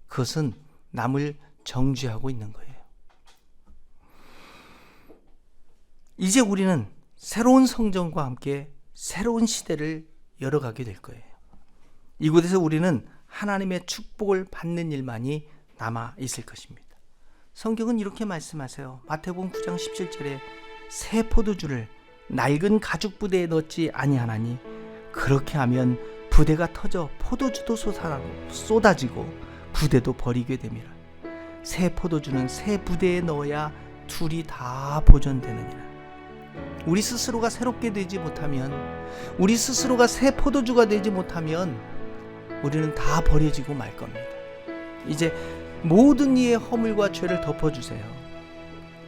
그것은 남을 정죄하고 있는 거예요. 이제 우리는 새로운 성전과 함께 새로운 시대를 열어가게 될 거예요. 이곳에서 우리는 하나님의 축복을 받는 일만이 남아 있을 것입니다. 성경은 이렇게 말씀하세요. 마태복음 9장 17절에 새 포도주를 낡은 가죽 부대에 넣지 아니하나니 그렇게 하면 부대가 터져 포도주도 쏟아지고 부대도 버리게 됨이라. 새 포도주는 새 부대에 넣어야 둘이 다 보존되느니라. 우리 스스로가 새롭게 되지 못하면, 우리 스스로가 새 포도주가 되지 못하면 우리는 다 버려지고 말 겁니다. 이제 모든 이의 허물과 죄를 덮어주세요.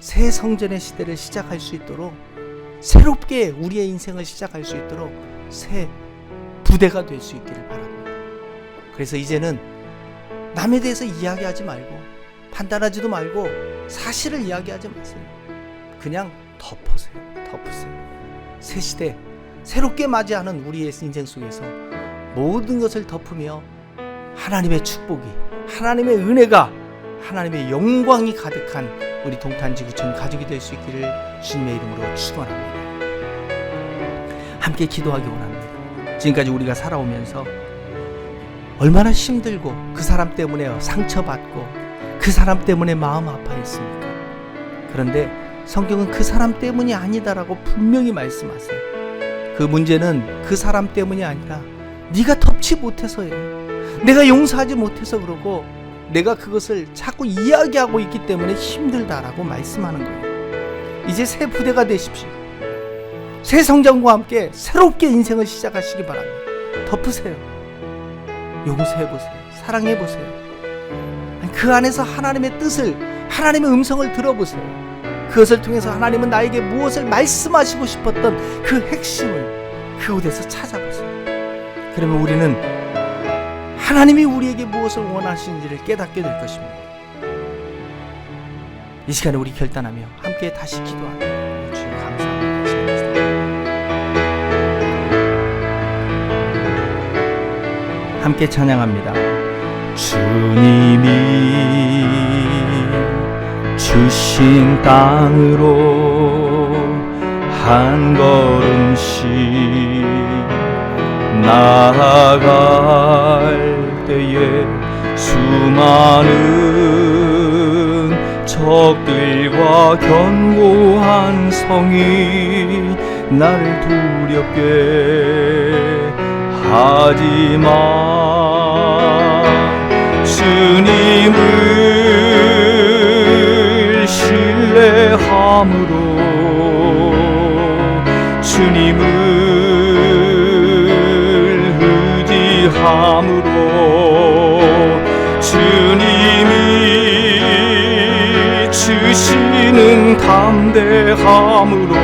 새 성전의 시대를 시작할 수 있도록, 새롭게 우리의 인생을 시작할 수 있도록 새 부대가 될 수 있기를 바랍니다. 그래서 이제는 남에 대해서 이야기하지 말고 판단하지도 말고 사실을 이야기하지 마세요. 그냥 덮으세요. 새 시대 새롭게 맞이하는 우리의 인생 속에서 모든 것을 덮으며 하나님의 축복이, 하나님의 은혜가, 하나님의 영광이 가득한 우리 동탄지구촌 가족이 될 수 있기를 주님의 이름으로 축원합니다. 함께 기도하기 원합니다. 지금까지 우리가 살아오면서 얼마나 힘들고 그 사람 때문에 상처받고 그 사람 때문에 마음 아파했습니까? 그런데 성경은 그 사람 때문이 아니다라고 분명히 말씀하세요. 그 문제는 그 사람 때문이 아니라 네가 덮지 못해서예요. 내가 용서하지 못해서 그러고 내가 그것을 자꾸 이야기하고 있기 때문에 힘들다라고 말씀하는 거예요. 이제 새 부대가 되십시오. 새 성장과 함께 새롭게 인생을 시작하시기 바랍니다. 덮으세요. 용서해보세요. 사랑해보세요. 그 안에서 하나님의 뜻을, 하나님의 음성을 들어보세요. 그것을 통해서 하나님은 나에게 무엇을 말씀하시고 싶었던 그 핵심을 그곳에서 찾아보세요. 그러면 우리는 하나님이 우리에게 무엇을 원하시는지를 깨닫게 될 것입니다. 이 시간에 우리 결단하며 함께 다시 기도합니다. 주님 감사합니다. 함께 찬양합니다. 주님이 주신 땅으로 한 걸음씩 나아갈 때에 수많은 적들과 견고한 성이 나를 두렵게 하지만 주님을 신뢰함으로 주님을 의지함으로 주님이 주시는 담대함으로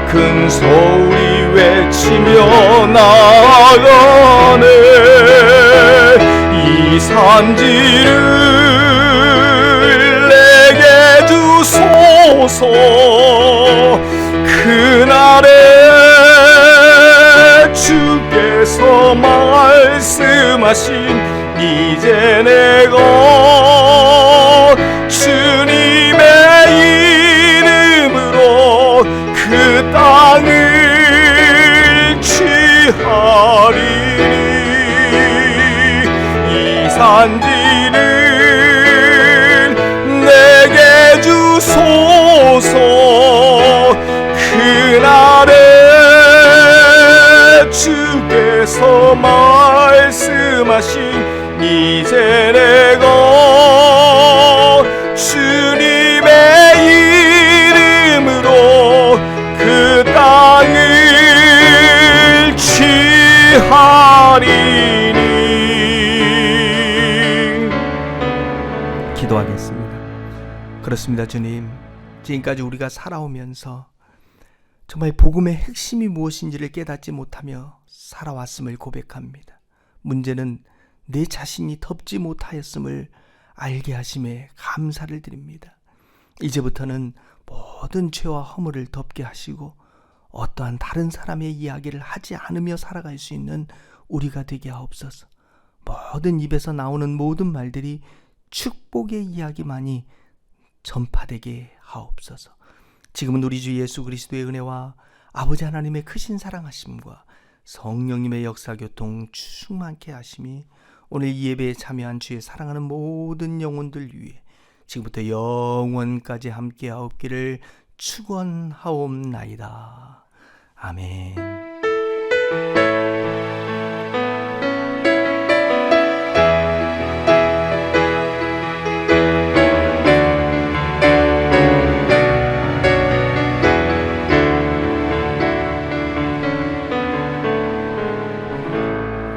큰 소리 외치며 나아가네. 이 산지를 내게 주소서. 그날에 주께서 말씀하신 이제 내가 주님의 이름으로 그 땅을 취하리니 이 산지를 내게 주소서. 그날에 주께서 말씀하신 이제 내가 주님의 이름으로 그 땅을 취하리니. 기도하겠습니다. 그렇습니다. 주님, 지금까지 우리가 살아오면서 정말 복음의 핵심이 무엇인지를 깨닫지 못하며 살아왔음을 고백합니다. 문제는 내 자신이 덮지 못하였음을 알게 하심에 감사를 드립니다. 이제부터는 모든 죄와 허물을 덮게 하시고 어떠한 다른 사람의 이야기를 하지 않으며 살아갈 수 있는 우리가 되게 하옵소서. 모든 입에서 나오는 모든 말들이 축복의 이야기만이 전파되게 하옵소서. 지금은 우리 주 예수 그리스도의 은혜와 아버지 하나님의 크신 사랑하심과 성령님의 역사 교통 충만케 하심이 오늘 이 예배에 참여한 주의 사랑하는 모든 영혼들 위해 지금부터 영원까지 함께 하옵기를 축원하옵나이다. 아멘.